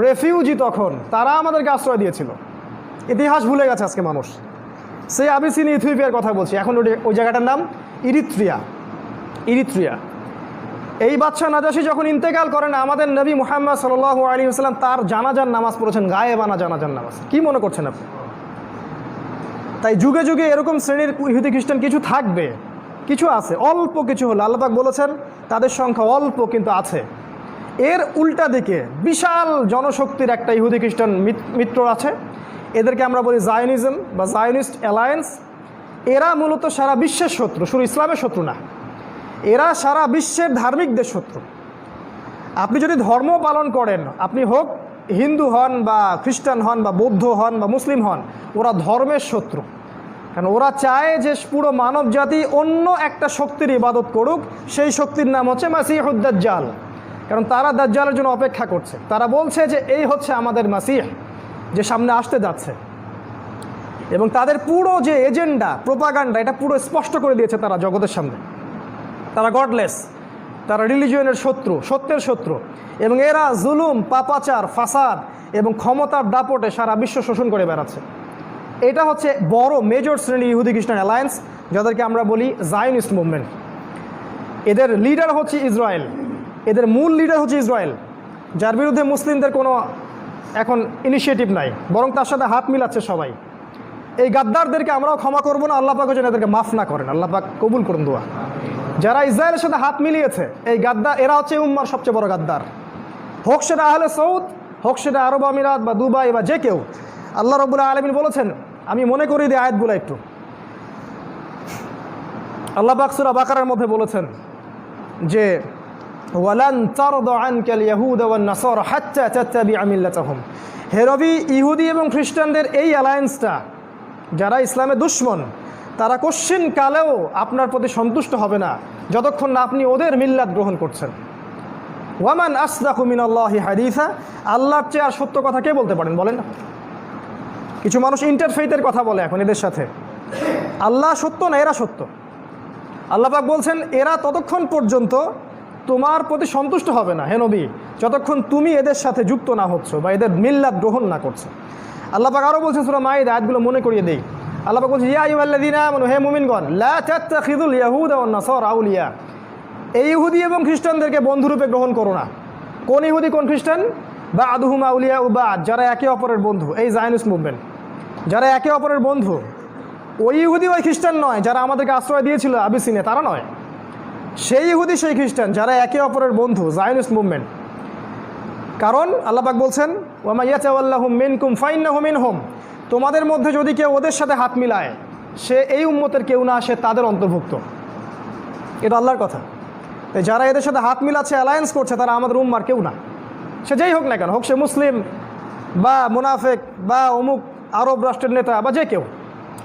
রেফিউজি তখন, তারা আমাদেরকে আশ্রয় দিয়েছিল। ইতিহাস ভুলে গেছে আজকে মানুষ। সেই আবিসিনি ইথিওপিয়ার কথা বলছি, এখন ওই জায়গাটার নাম ইরিত্রিয়া। এই বাদশাহ নাজাশি যখন ইন্তেকাল করেন, আমাদের নবী মুহাম্মদ সাল্লাল্লাহু আলাইহি ওয়াসাল্লাম তার জানাজার নামাজ পড়েছেন, গায়েবানা জানাজার নামাজ। কি মনে করছেন আপনি? তাই যুগে যুগে এরকম শ্রেণীর ইহুদি খ্রিস্টান কিছু থাকবে, কিছু আছে, অল্প কিছু হলো। আল্লাহ পাক বলেছেন তাদের সংখ্যা অল্প কিন্তু আছে। এর উল্টা দিকে বিশাল জনশক্তির একটা ইহুদি খ্রিস্টান মিত্র আছে, এদেরকে আমরা বলি জায়নিজম বা জায়নিস্ট অ্যালায়েন্স। এরা মূলত সারা বিশ্বের শত্রু, শুধু ইসলামের শত্রু না, এরা সারা বিশ্বের ধার্মিকদের শত্রু। আপনি যদি ধর্ম পালন করেন, আপনি হোক হিন্দু হন বা খ্রিস্টান হন বা বৌদ্ধ হন বা মুসলিম হন, ওরা ধর্মের শত্রু। কারণ ওরা চায় যে পুরো মানব জাতি অন্য একটা শক্তির ইবাদত করুক, সেই শক্তির নাম হচ্ছে মাসিহুদ দাজ্জাল। কারণ তারা দাজ্জালের জন্য অপেক্ষা করছে। তারা বলছে যে এই হচ্ছে আমাদের মাসিহ যে সামনে আসতে যাচ্ছে, এবং তাদের পুরো যে এজেন্ডা, প্রোপাগান্ডা, এটা পুরো স্পষ্ট করে দিয়েছে তারা জগতের সামনে। তারা গডলেস, তারা রিলিজিয়নের শত্রু, সত্যের শত্রু, এবং এরা জুলুম, পাপাচার, ফাসাদ এবং ক্ষমতার দাপটে সারা বিশ্ব শোষণ করে বেড়াচ্ছে। এটা হচ্ছে বড় মেজর শ্রেণী ইহুদি খ্রিস্টান অ্যালায়েন্স, যাদেরকে আমরা বলি জায়নিস্ট মুভমেন্ট। এদের লিডার হচ্ছে ইসরায়েল, এদের মূল লিডার হচ্ছে ইসরায়েল, যার বিরুদ্ধে মুসলিমদের কোনো এখন ইনিশিয়েটিভ নাই, বরং তার সাথে হাত মিলাচ্ছে সবাই। এই গাদ্দারদেরকে আমরাও ক্ষমা করবো না, আল্লাহ পাক যেন এদেরকে মাফ না করেন, আল্লাহ পাক কবুল করুন দোয়া। যারা ইসরায়েলের সাথে হাত মিলিয়েছে, এই গাদ্দার, এরা হচ্ছে উম্মার সবচেয়ে বড় গাদ্দার। হোক সেটা আহলে সৌদ, হোক সেটা আরব আমিরাত বা দুবাই বা যে কেউ। আল্লাহ রাব্বুল আলামিন বলেছেন, আমি মনে করি দিই আয়াতগুলো একটু। আল্লাহ পাক সূরা বাকারার মধ্যে বলেছেন যে ওয়ালান তারদা আনকাল ইয়াহুদা ওয়ান নাসারা হাত্তা তাত্তাবিআ মিল্লাতাহুম। হে নবী, ইহুদি এবং খ্রিস্টানদের এই অ্যালায়েন্সটা, যারা ইসলামের দুশমন, তারা কোশ্চিন কালেও আপনার প্রতি সন্তুষ্ট হবে না যতক্ষণ না আপনি ওদের মিল্লাত গ্রহণ করছেন। ওয়ামান আসদাকু মিনাল্লাহি হাদিসা, আল্লাহর চেয়ে আর সত্য কথা কে বলতে পারেন বলেন? কিছু মানুষ ইন্টারফেইথের কথা বলে এখন এদের সাথে। আল্লাহ সত্য না, এরা সত্য। আল্লাহ পাক বলছেন এরা ততক্ষণ পর্যন্ত তোমার প্রতি সন্তুষ্ট হবে না হে নবী, যতক্ষণ তুমি এদের সাথে যুক্ত না হচ্ছ বা এদের মিল্লাত গ্রহণ না করছো। আল্লাহ পাক আরও বলছেন সূরা মাইদা, আয়াতগুলো মনে করিয়ে দেই। আল্লাহ পাক বলছেন, ইয়া আইয়ুহাল্লাযীনা আমানু, হে মুমিনগণ, লা তাত্তাখিযুল ইয়াহুদা ওয়ান নাসারা আউলিয়া, এই ইহুদি এবং খ্রিস্টানদেরকে বন্ধুরূপে গ্রহণ করো না। কোন ইহুদি কোন খ্রিস্টান? বা'দুহুম আউলিয়াউ বা'দ, যারা একে অপরের বন্ধু। এই জায়নিস্ট মুভমেন্ট, যারা একে অপরের বন্ধু। ওই ইহুদি ওই খ্রিস্টান নয় যারা আমাদেরকে আশ্রয় দিয়েছিল আবিসিনিয়া, তারা নয়। সেই ইহুদি সেই খ্রিস্টান যারা একে অপরের বন্ধু, জায়নিস্ট মুভমেন্ট। কারণ আল্লাহ পাক বলছেন, ওয়া মা ইয়াতাওয়াল্লাহুম মিনকুম ফাইন্নাহু মিনহুম, তোমাদের মধ্যে যদি কেউ ওদের সাথে হাত মিলায়, সে এই উম্মতের কেউ না, সে তাদের অন্তর্ভুক্ত। এটা আল্লাহর কথা। যারা এদের সাথে হাত মিলাচ্ছে, অ্যালায়েন্স করছে, তারা আমাদের উম্মার কেউ না, সে যেই হোক না কেন, হোক সে মুসলিম বা মুনাফেক বা অমুক আরব রাষ্ট্রের নেতা বা যে কেউ।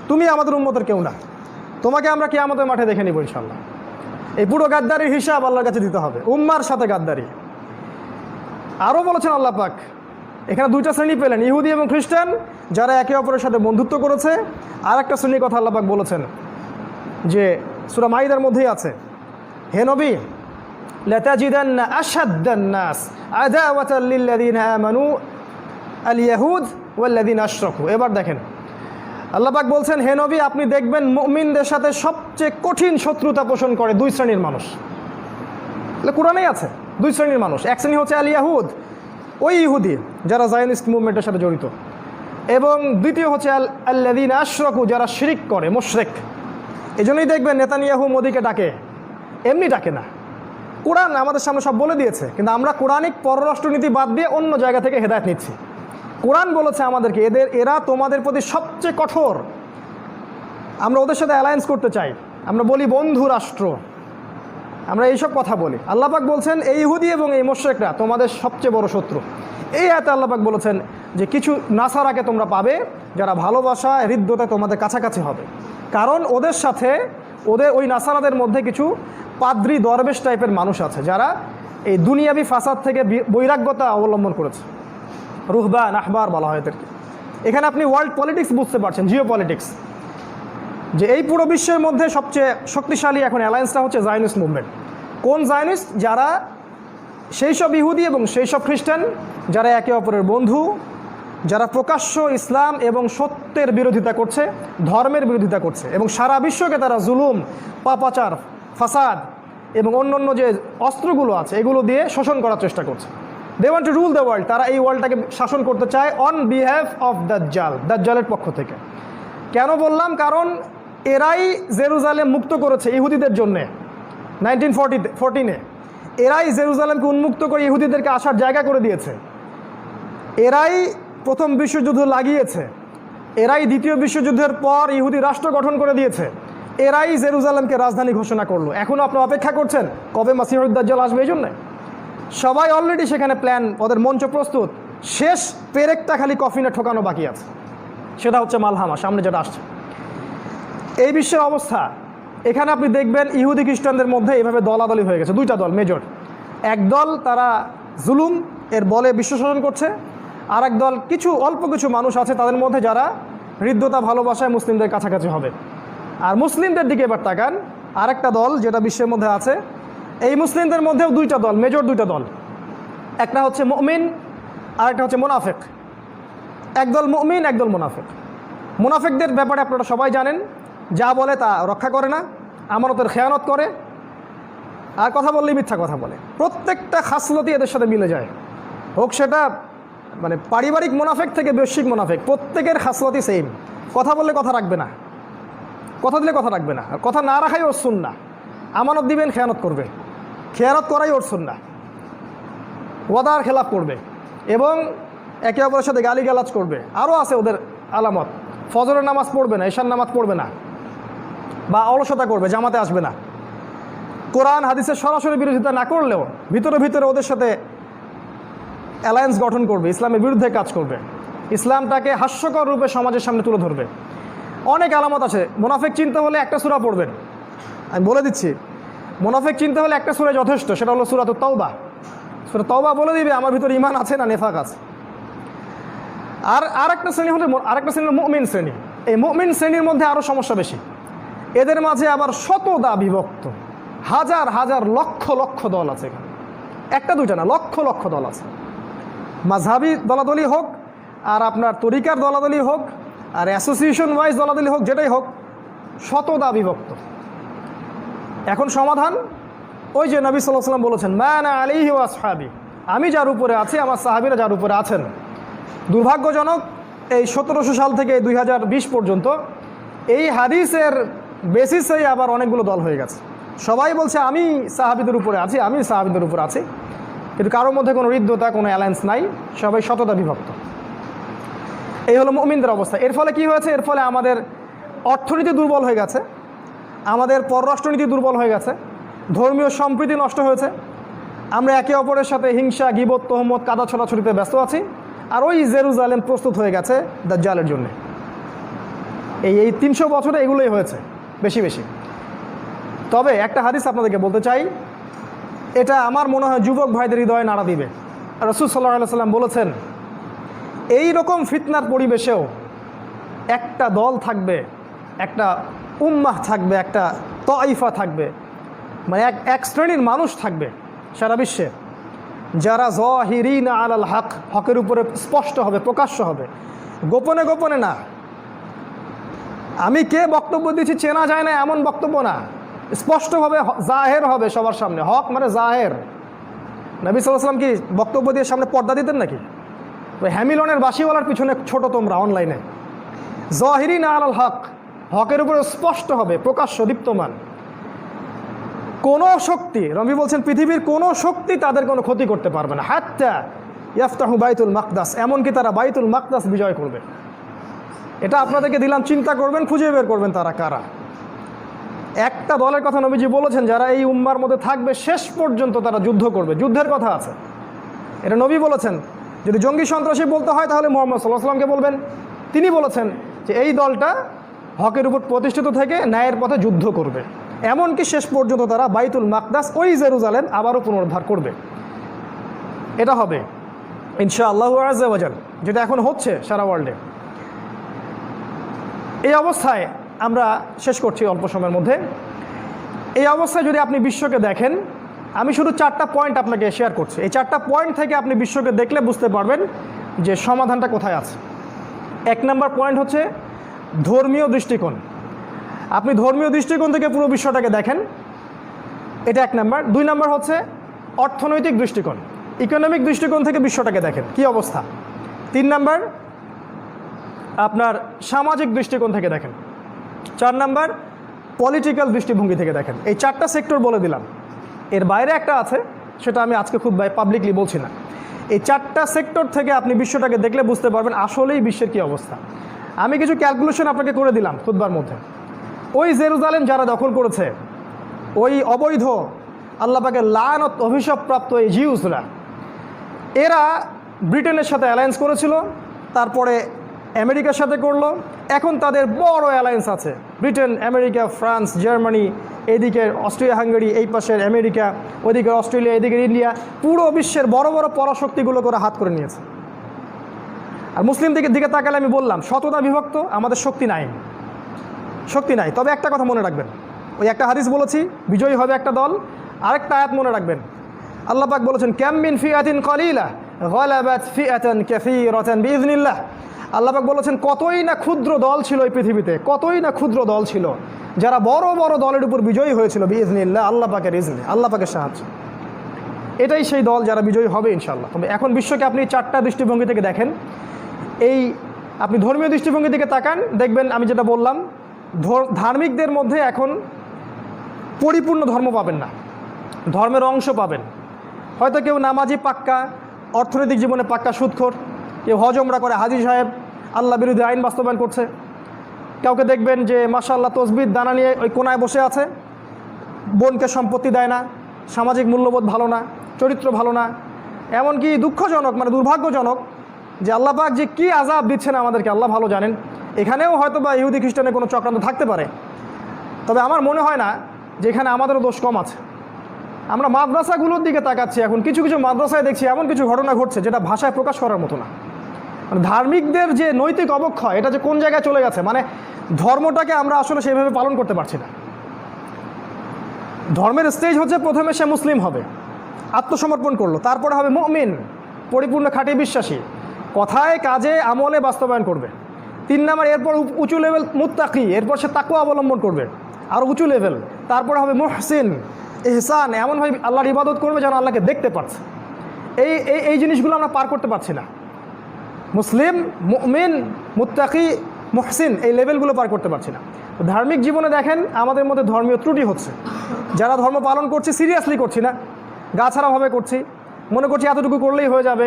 তুমি আমাদের উম্মতের কেউ না, তোমাকে আমরা কিয়ামতের মাঠে দেখে নিব ইনশাআল্লাহ। এই পুরো গাদ্দারির হিসাব আল্লাহর কাছে দিতে হবে, উম্মার সাথে গাদ্দারি। আরও বলেছেন আল্লাহ পাক, এখানে দুইটা শ্রেণী পেলেন, ইহুদি এবং খ্রিস্টান, যারা একে অপরের সাথে বন্ধুত্ব করেছে। আর একটা শ্রেণীর কথা আল্লাহ পাক বলেছেন যে সূরা মাইদার মধ্যেই আছে, হে নবী, লাতাজিদান্না আশাদ্দান নাস আদাওয়াতাল লিল্লাযীনা আমানু আল ইয়াহুদ ওয়াল্লাযীনা আশরাকু। এবার দেখেন আল্লাহ পাক বলছেন, হে নবী, আপনি দেখবেন মুমিনদের সাথে সবচেয়ে কঠিন শত্রুতা পোষণ করে দুই শ্রেণীর মানুষ। কোরআনেই আছে দুই শ্রেণীর মানুষ। এক শ্রেণী হচ্ছে আল ইয়াহুদ, ওই ইহুদি যারা জায়নিস্ট মুভমেন্টের সাথে জড়িত, এবং দ্বিতীয় হচ্ছে আল্লাযীনা আশরাকু, যারা শিরক করে, মুশরিক। এজন্যই দেখবেন নেতানিয়াহু মোদিকে ডাকে, এমনি ডাকে না। কোরআন আমাদের সামনে সব বলে দিয়েছে, কিন্তু আমরা কোরআনিক পররাষ্ট্রনীতি বাদ দিয়ে অন্য জায়গা থেকে হেদায়েত নিচ্ছি। কোরআন বলেছে আমাদেরকে এরা তোমাদের প্রতি সবচেয়ে কঠোর, আমরা ওদের সাথে অ্যালায়েন্স করতে চাই, আমরা বলি বন্ধু রাষ্ট্র, আমরা এইসব কথা বলি। আল্লাহ পাক বলছেন এই ইহুদি এবং এই মুশরিকরা তোমাদের সবচেয়ে বড় শত্রু। এই আয়াতে আল্লাহ পাক বলেছেন যে কিছু নাসারাকে তোমরা পাবে যারা ভালোবাসা, হৃদ্যতা তোমাদের কাছাকাছি হবে। কারণ ওদের সাথে, ওই নাসারাদের মধ্যে কিছু পাদ্রী দরবেশ টাইপের মানুষ আছে, যারা এই দুনিয়াবি ফাসাদ থেকে বৈরাগ্যতা অবলম্বন করেছে। রুহবান, আহবার বলা হয় এদেরকে। এখানে আপনি ওয়ার্ল্ড পলিটিক্স বুঝতে পারছেন, জিও পলিটিক্স, যে এই পুরো বিশ্বের মধ্যে সবচেয়ে শক্তিশালী এখন অ্যালায়েন্সটা হচ্ছে জায়নিস্ট মুভমেন্ট। কোন জায়নিস্ট? যারা সেই সব ইহুদি এবং সেই সব খ্রিস্টান যারা একে অপরের বন্ধু, যারা প্রকাশ্য ইসলাম এবং সত্যের বিরোধিতা করছে, ধর্মের বিরোধিতা করছে, এবং সারা বিশ্বকে তারা জুলুম, পাপাচার, ফাসাদ এবং অন্যান্য যে অস্ত্রগুলো আছে এগুলো দিয়ে শোষণ করার চেষ্টা করছে। They want to rule the world. তারা এই ওয়ার্ল্ডটাকে শাসন করতে চায় অন বিহাফ অফ দাজ্জাল, দাজ্জালের পক্ষ থেকে। কেন বললাম? কারণ এরাই জেরুজালেম মুক্ত করেছে ইহুদিদের জন্যে 1914-এ। এরাই জেরুজালেমকে উন্মুক্ত করে ইহুদিদেরকে আসার জায়গা করে দিয়েছে। এরাই প্রথম বিশ্বযুদ্ধ লাগিয়েছে। এরাই দ্বিতীয় বিশ্বযুদ্ধের পর ইহুদি রাষ্ট্র গঠন করে দিয়েছে। এরাই জেরুজালেমকে রাজধানী ঘোষণা করলো। এখনও আপনারা অপেক্ষা করছেন কবে মাসিহুদ দাজ্জাল আসবে? এই জন্যে সবাই অলরেডি সেখানে প্ল্যান, ওদের মঞ্চ প্রস্তুত। শেষ পেরেকটা খালি কফিনে ঠোকানো বাকি আছে, সেটা হচ্ছে মালহামা, সামনে যেটা আসছে। এই বিশ্বের অবস্থা, এখানে আপনি দেখবেন ইহুদি খ্রিস্টানদের মধ্যে এভাবে দলাদলি হয়ে গেছে। দুইটা দল মেজর, একদল তারা জুলুম এর বলে বিশ্ব শাসন করছে, আর একদল অল্প কিছু মানুষ আছে তাদের মধ্যে যারা হৃদ্যতা ভালোবাসায় মুসলিমদের কাছাকাছি হবে। আর মুসলিমদের দিকে এবার তাকান, আরেকটা দল যেটা বিশ্বের মধ্যে আছে, এই মুসলিমদের মধ্যেও দুইটা দল, মেজর দুইটা দল। একটা হচ্ছে মুমিন আর একটা হচ্ছে মুনাফিক। একদল মুমিন, একদল মুনাফিক। মুনাফিকদের ব্যাপারে আপনারা সবাই জানেন, যা বলে তা রক্ষা করে না, আমানতের খেয়ানত করে, আর কথা বললেই মিথ্যা কথা বলে। প্রত্যেকটা খাসলতই এদের সাথে মিলে যায়, হোক সেটা মানে পারিবারিক মুনাফিক থেকে বৈশ্বিক মুনাফিক, প্রত্যেকের খাসলতই সেম। কথা বললে কথা রাখবে না, কথা দিলে কথা রাখবে না, আর কথা না রাখাই ওর সুন্নাহ। আমানত দিবেন, খেয়ানত করবে, খেয়ানত করাই ওর সুন্নাহ। ওয়াদার খেলাপ করবে এবং একে অপরের সাথে গালিগালাজ করবে। আরও আছে ওদের আলামত, ফজরের নামাজ পড়বে না, ঈশার নামাজ পড়বে না, বা অলসতা করবে, জামাতে আসবে না। কোরআন হাদিসের সরাসরি বিরোধিতা না করলেও ভিতরে ভিতরে ওদের সাথে অ্যালায়েন্স গঠন করবে, ইসলামের বিরুদ্ধে কাজ করবে, ইসলামটাকে হাস্যকর রূপে সমাজের সামনে তুলে ধরবে। অনেক আলামত আছে। মুনাফিক চিনতে হলে একটা সূরা পড়বেন, আমি বলে দিচ্ছি। মুনাফিক চিনতে হলে একটা সূরা যথেষ্ট, সেটা হলো সূরাতুত তাওবা। সূরা তাওবা বলে দিবে আমার ভিতরে ঈমান আছে না নেফাক আছে। আর একটা শ্রেণী হলো মুমিন শ্রেণী। এই মুমিন শ্রেণীর মধ্যে আরও সমস্যা বেশি। এদের মাঝে আবার শতদা বিভক্ত, হাজার হাজার লক্ষ লক্ষ দল আছে। এখানে একটা দুইটা না, লক্ষ লক্ষ দল আছে। মাযহাবি দলাদলি হোক, আর আপনার তরিকার দলাদলি হোক, আর অ্যাসোসিয়েশন ওয়াইজ দলাদলি হোক, যেটাই হোক, শতদা বিভক্ত। এখন সমাধান ওই যে নবী সাল্লাল্লাহু আলাইহি ওয়াসাল্লাম বলেছেন, মা আনা আলাইহি ওয়া আসহাবি, আমি যার উপরে আছি আমার সাহাবীরা যার উপরে আছেন। দুর্ভাগ্যজনক, এই 1700 সাল থেকে 2020 পর্যন্ত এই হাদিসের বেসিসেই আবার অনেকগুলো দল হয়ে গেছে। সবাই বলছে আমি সাহাবীদের উপরে আছি, আমি সাহাবীদের উপরে আছি, কিন্তু কারোর মধ্যে কোনো হৃদ্যতা, কোনো অ্যালায়েন্স নাই, সবাই শতদা বিভক্ত। এই হলো মুমিনদের অবস্থা। এর ফলে কি হয়েছে? এর ফলে আমাদের অর্থনীতি দুর্বল হয়ে গেছে, আমাদের পররাষ্ট্রনীতি দুর্বল হয়ে গেছে, ধর্মীয় সম্প্রীতি নষ্ট হয়েছে। আমরা একে অপরের সাথে হিংসা, গীবত, তহমত, কাদা ছড়াছড়িতে ব্যস্ত আছি। আর ওই জেরুজালেম প্রস্তুত হয়ে গেছে দাজ্জালের জন্য। এই 300 বছরে এগুলোই হয়েছে বেশি বেশি। তবে একটা হাদিস আপনাদেরকে বলতে চাই, এটা আমার মনে হয় যুবক ভাইদের হৃদয়ে নাড়া দিবে। রাসূল সাল্লাল্লাহু আলাইহি ওয়াসাল্লাম বলেছেন, এই রকম ফিতনার পরিবেশেও একটা দল থাকবে, একটা উম্মাহ থাকবে, একটা তাইফা থাকবে, মানে এক শ্রেণীর মানুষ থাকবে সারা বিশ্বে, যারা যাহিরিনা আলাল হক, হকের উপরে স্পষ্ট হবে, প্রকাশ্য হবে, গোপনে গোপনে না। আমি কে বক্তব্য দিচ্ছি চেনা যায় না এমন বক্তব্য না, স্পষ্টভাবে জাহের হবে সবার সামনে। হক মানে জাহের। নবী সাল্লাল্লাহু আলাইহি ওয়াসাল্লাম কি বক্তব্য দিয়ে সামনে পর্দা দিতেন নাকি? ওই হ্যামিলনের বাঁশিওয়ালার পিছনে ছোট তোমরা অনলাইনে। যাহিরিনা আলাল হক, হকের উপরে স্পষ্ট হবে, প্রকাশ্য, দীপ্তমান। কোনো শক্তি, নবী বলছেন পৃথিবীর কোনো শক্তি তাদের কোনো ক্ষতি করতে পারবে না। হাত্তা ইয়াফতাহু বাইতুল মাকদাস, এমনকি তারা বাইতুল মাকদাস বিজয় করবে। এটা আপনাদেরকে দিলাম, চিন্তা করবেন, খুঁজে বের করবেন তারা কারা। একটা দলের কথা নবীজি বলেছেন, যারা এই উম্মার মধ্যে থাকবে শেষ পর্যন্ত তারা যুদ্ধ করবে, যুদ্ধের কথা আছে, এটা নবী বলেছেন। যদি জঙ্গি সন্ত্রাসী বলতে হয় তাহলে মুহাম্মদ সাল্লাল্লাহু আলাইহি ওয়াসাল্লামকে বলবেন। তিনি বলেছেন যে এই দলটা হকের উপর প্রতিষ্ঠিত থেকে ন্যায়ের পথে যুদ্ধ করবে, এমনকি শেষ পর্যন্ত তারা বাইতুল মাকদাস, ওই জেরুজালেম আবারও পুনরুদ্ধার করবে। এটা হবে ইনশাআল্লাহু আযজা ওয়া জাল, যেটা এখন হচ্ছে সারা ওয়ার্ল্ডে। এই অবস্থায় আমরা শেষ করছি অল্প সময়ের মধ্যে। এই অবস্থায় যদি আপনি বিশ্বকে দেখেন, আমি শুধু 4টা পয়েন্ট আপনাকে শেয়ার করছি। এই 4টা পয়েন্ট থেকে আপনি বিশ্বকে দেখলে বুঝতে পারবেন যে সমাধানটা কোথায় আছে। 1 নম্বর পয়েন্ট হচ্ছে ধর্মীয় দৃষ্টিকোণ। আপনি ধর্মীয় দৃষ্টিকোণ থেকে পুরো বিশ্বটাকে দেখেন, এটা 1 নম্বর। 2 নম্বর হচ্ছে অর্থনৈতিক দৃষ্টিকোণ, ইকোনমিক দৃষ্টিকোণ থেকে বিশ্বটাকে দেখেন কি অবস্থা। 3 নম্বর আপনার সামাজিক দৃষ্টিকোণ থেকে দেখেন। 4 নম্বর পলিটিক্যাল দৃষ্টিভঙ্গি থেকে দেখেন। এই 4টা সেক্টর বলে দিলাম, এর বাইরে একটা আছে, সেটা আমি আজকে খুব পাবলিকলি বলছি না। এই 4টা সেক্টর থেকে আপনি বিশ্বটাকে দেখলে বুঝতে পারবেন আসলেই বিশ্বের কী অবস্থা। আমি কিছু ক্যালকুলেশন আপনাকে করে দিলাম খুতবার মধ্যে। ওই জেরুজালেম যারা দখল করেছে, ওই অবৈধ আল্লাহ পাকের লানত অভিশাপপ্রাপ্ত এই জিউসরা, এরা ব্রিটেনের সাথে অ্যালায়েন্স করেছিল, তারপরে আমেরিকার সাথে করলো। এখন তাদের বড় অ্যালায়েন্স আছে, ব্রিটেন, আমেরিকা, ফ্রান্স, জার্মানি, এইদিকে অস্ট্রিয়া হাঙ্গেরি, এই পাশের আমেরিকা, ওইদিকে অস্ট্রেলিয়া, এদিকে ইন্ডিয়া, পুরো বিশ্বের বড় বড় পরাশক্তিগুলো করে হাত করে নিয়েছে। আর মুসলিম দিকে তাকালে আমি বললাম শততা বিভক্ত, আমাদের শক্তি নাই, শক্তি নাই। তবে একটা কথা মনে রাখবেন, ওই একটা হাদিস বলেছি বিজয়ী হবে একটা দল, আরেকটা আয়াত মনে রাখবেন। আল্লাহ পাক বলেছেন কাম মিন ফিআতিন কালিলা গালাবাত ফিআতান কাসীরাতান বিইذনিল্লাহ। আল্লাহ পাক বলেছেন কতই না ক্ষুদ্র দল ছিল এই পৃথিবীতে, কতই না ক্ষুদ্র দল ছিল যারা বড় বড় দলের উপর বিজয়ী হয়েছিল বিইذনিল্লাহ, আল্লাহ পাকের ইজনে, আল্লাহ পাকের সাহায্য। এটাই সেই দল যারা বিজয়ী হবে ইনশাআল্লাহ। তবে এখন বিশ্বকে আপনি চারটা দৃষ্টিভঙ্গি থেকে দেখেন। এই আপনি ধর্মীয় দৃষ্টিভঙ্গি থেকে তাকান, দেখবেন আমি যেটা বললাম, ধার্মিকদের মধ্যে এখন পরিপূর্ণ ধর্ম পাবেন না, ধর্মের অংশ পাবেন। হয়তো কেউ নামাজি পাক্কা, অর্থনৈতিক জীবনে পাক্কা সুদখোর, কেউ হজমরা করে হাজি সাহেব, আল্লাহ বিরোধী আইন বাস্তবায়ন করছে। কাউকে দেখবেন যে মাশাআল্লাহ তসবির দানা নিয়ে ওই কোনায় বসে আছে, বোনকে সম্পত্তি দেয় না, সামাজিক মূল্যবোধ ভালো না, চরিত্র ভালো না। এমনকি দুঃখজনক, মানে দুর্ভাগ্যজনক যে আল্লাহ পাক যে কী আযাব দিচ্ছেন আমাদেরকে আল্লাহ ভালো জানেন। এখানেও হয়তো বা ইহুদি খ্রিস্টানের কোনো চক্রান্ত থাকতে পারে, তবে আমার মনে হয় না যে এখানে আমাদেরও দোষ কম আছে। আমরা মাদ্রাসাগুলোর দিকে তাকাচ্ছি, এখন কিছু কিছু মাদ্রাসায় দেখছি এমন কিছু ঘটনা ঘটছে যেটা ভাষায় প্রকাশ করার মতো না। মানে ধার্মিকদের যে নৈতিক অবক্ষয়, এটা যে কোন জায়গায় চলে গেছে, মানে ধর্মটাকে আমরা আসলে সেইভাবে পালন করতে পারছি না। ধর্মের স্টেজ হচ্ছে প্রথমে সে মুসলিম হবে, আত্মসমর্পণ করলো, তারপরে হবে মুমিন, পরিপূর্ণ খাঁটি বিশ্বাসী, কথায় কাজে আমলে বাস্তবায়ন করবে। 3 নাম্বার, এরপর উঁচু লেভেল মুত্তাকি, এরপর সে তাকওয়া অবলম্বন করবে, আর উঁচু লেভেল। তারপরে হবে মুহসিন, ইহসান, এমনভাবে আল্লাহর ইবাদত করবে যেন আল্লাহকে দেখতে পাচ্ছে। এই এই জিনিসগুলো আমরা পার করতে পারছি না। মুসলিম, মুমিন, মুত্তাকি, মুহসিন, এই লেভেলগুলো পার করতে পারছি না। ধার্মিক জীবনে দেখেন আমাদের মধ্যে ধর্মীয় ত্রুটি হচ্ছে। যারা ধর্ম পালন করছি সিরিয়াসলি করছি না, গা ছাড়াভাবে করছি, মনে করছি এতটুকু করলেই হয়ে যাবে।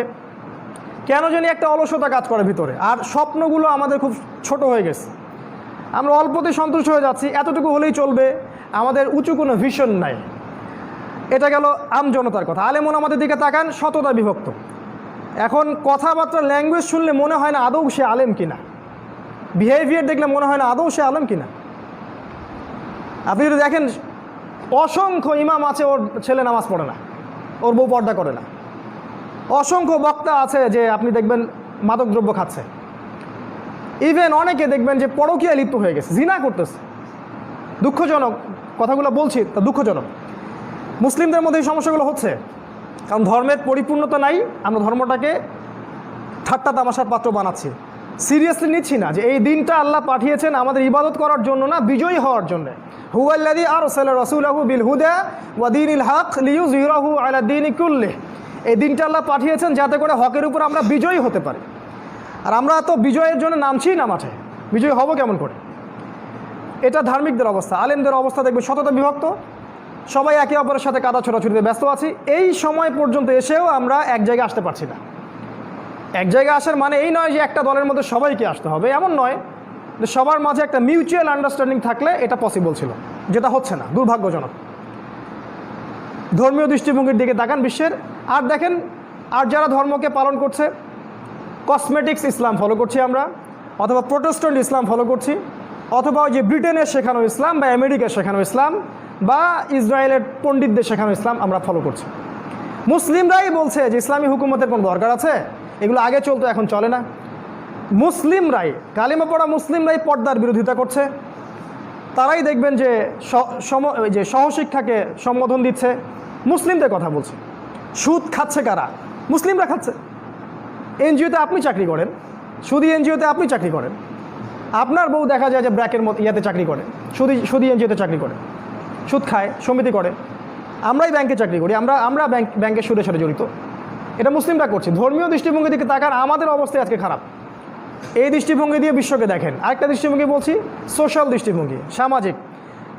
কেন জানি একটা অলসতা কাজ করে ভিতরে, আর স্বপ্নগুলো আমাদের খুব ছোট হয়ে গেছে। আমরা অল্পতে সন্তুষ্ট হয়ে যাচ্ছি, এতটুকু হলেই চলবে, আমাদের উঁচু কোনো ভিশন নাই। এটা গেল আমজনতার কথা। আলেমন আমাদের দিকে তাকান, শততা বিভক্ত। এখন কথাবার্তা, ল্যাঙ্গুয়েজ শুনলে মনে হয় না আদৌ সে আলেম কিনা, বিহেভিয়ার দেখলে মনে হয় না আদৌ সে আলেম কিনা। আপনি যদি দেখেন অসংখ্য ইমাম আছে ওর ছেলে নামাজ পড়ে না, ওর বউ পর্দা করে না। অসংখ্য বক্তা আছে যে আপনি দেখবেন মাদকদ্রব্য খাচ্ছে। ইভেন অনেকে দেখবেন যে পরকীয়ায় লিপ্ত হয়ে গেছে, জিনা করতেছে। দুঃখজনক কথাগুলো বলছি, তা দুঃখজনক। মুসলিমদের মধ্যে এই সমস্যাগুলো হচ্ছে কারণ ধর্মের পরিপূর্ণতা নাই। আমরা ধর্মটাকে ঠাট্টা তামাশার পাত্র বানাচ্ছি, সিরিয়াসলি নিচ্ছি না যে এই দিনটা আল্লাহ পাঠিয়েছেন আমাদের ইবাদত করার জন্য না, বিজয়ী হওয়ার জন্য। হুয়াল্লাযী আরসালা রাসূলাহু বিল হুদা ওয়া দীনিল হক লিইয়ুযহিরাহু আলা দীনি কুল্লিহি। এই দিনটা আল্লাহ পাঠিয়েছেন যাতে করে হকের উপর আমরা বিজয়ী হতে পারি। আর আমরা তো বিজয়ের জন্য নামছি না মাঠে, বিজয়ী হব কেমন করে? এটা ধার্মিকদের অবস্থা। আলেমদের অবস্থা দেখবে শততা বিভক্ত, সবাই একে অপরের সাথে কাদা ছোড়াছুড়িতে ব্যস্ত আছি। এই সময় পর্যন্ত এসেও আমরা এক জায়গায় আসতে পারছি না। এক জায়গায় আসার মানে এই নয় যে একটা দলের মধ্যে সবাইকে আসতে হবে, এমন নয়। যে সবার মাঝে একটা মিউচুয়াল আন্ডারস্ট্যান্ডিং থাকলে এটা পসিবল ছিল, যেটা হচ্ছে না, দুর্ভাগ্যজনক। ধর্মীয় দৃষ্টিভঙ্গির দিকে তাকান বিশ্বের, আর দেখেন আর যারা ধর্মকে পালন করছে, কসমেটিক্স ইসলাম ফলো করছি আমরা, অথবা প্রোটেস্ট্যান্ট ইসলাম ফলো করছি, অথবা ওই যে ব্রিটেনের শেখানো ইসলাম বা আমেরিকার শেখানো ইসলাম বা ইসরায়েলের পণ্ডিতদের শেখানো ইসলাম আমরা ফলো করছি। মুসলিমরাই বলছে যে ইসলামী হুকুমতের কোনো দরকার আছে, এগুলো আগে চলতো এখন চলে না। মুসলিমরাই, কালিমা পড়া মুসলিমরাই পর্দার বিরোধিতা করছে। তারাই দেখবেন যে সহশিক্ষাকে সম্বোধন দিচ্ছে, মুসলিমদের কথা বলছে। সুদ খাচ্ছে কারা? মুসলিমরা খাচ্ছে। এনজিওতে আপনি চাকরি করেন, সুদী এনজিওতে আপনি চাকরি করেন, আপনার বউ দেখা যায় যে ব্র্যাকের মতো ইয়াতে চাকরি করে, সুদী এনজিওতে চাকরি করে, সুদ খায়, সমিতি করে। আমরাই ব্যাংকে চাকরি করি, আমরা ব্যাংকের সুদের সাথে জড়িত। এটা মুসলিমরা করছে। ধর্মীয় দৃষ্টিভঙ্গি দিকে তাকান, আমাদের অবস্থায় আজকে খারাপ। এই দৃষ্টিভঙ্গি দিয়ে বিশ্বকে দেখেন। আরেকটা দৃষ্টিভঙ্গি বলছি, সোশ্যাল দৃষ্টিভঙ্গি, সামাজিক।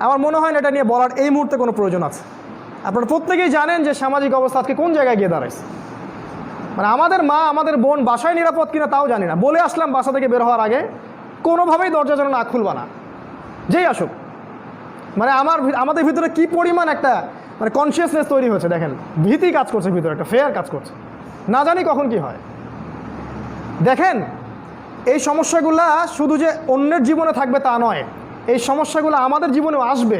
আমার মনে হয় না এটা নিয়ে বলার এই মুহূর্তে কোনো প্রয়োজন আছে। আপনারা প্রত্যেকেই জানেন যে সামাজিক অবস্থা আজকে কোন জায়গায় গিয়ে দাঁড়াইছে। মানে আমাদের মা, আমাদের বোন বাসায় নিরাপদ কিনা তাও জানি না। বলে আসলাম বাসা থেকে বের হওয়ার আগে, কোনোভাবেই দরজা যেন না খুলবা না, যেই আসুক। মানে আমাদের ভিতরে কি পরিমাণ একটা মানে কনসিয়াসনেস তৈরি হয়েছে দেখেন, ভীতি কাজ করছে ভিতরে, একটা ফেয়ার কাজ করছে, না জানি কখন কি হয়। দেখেন এই সমস্যাগুলা শুধু যে অন্যের জীবনে থাকবে তা নয়, এই সমস্যাগুলো আমাদের জীবনেও আসবে।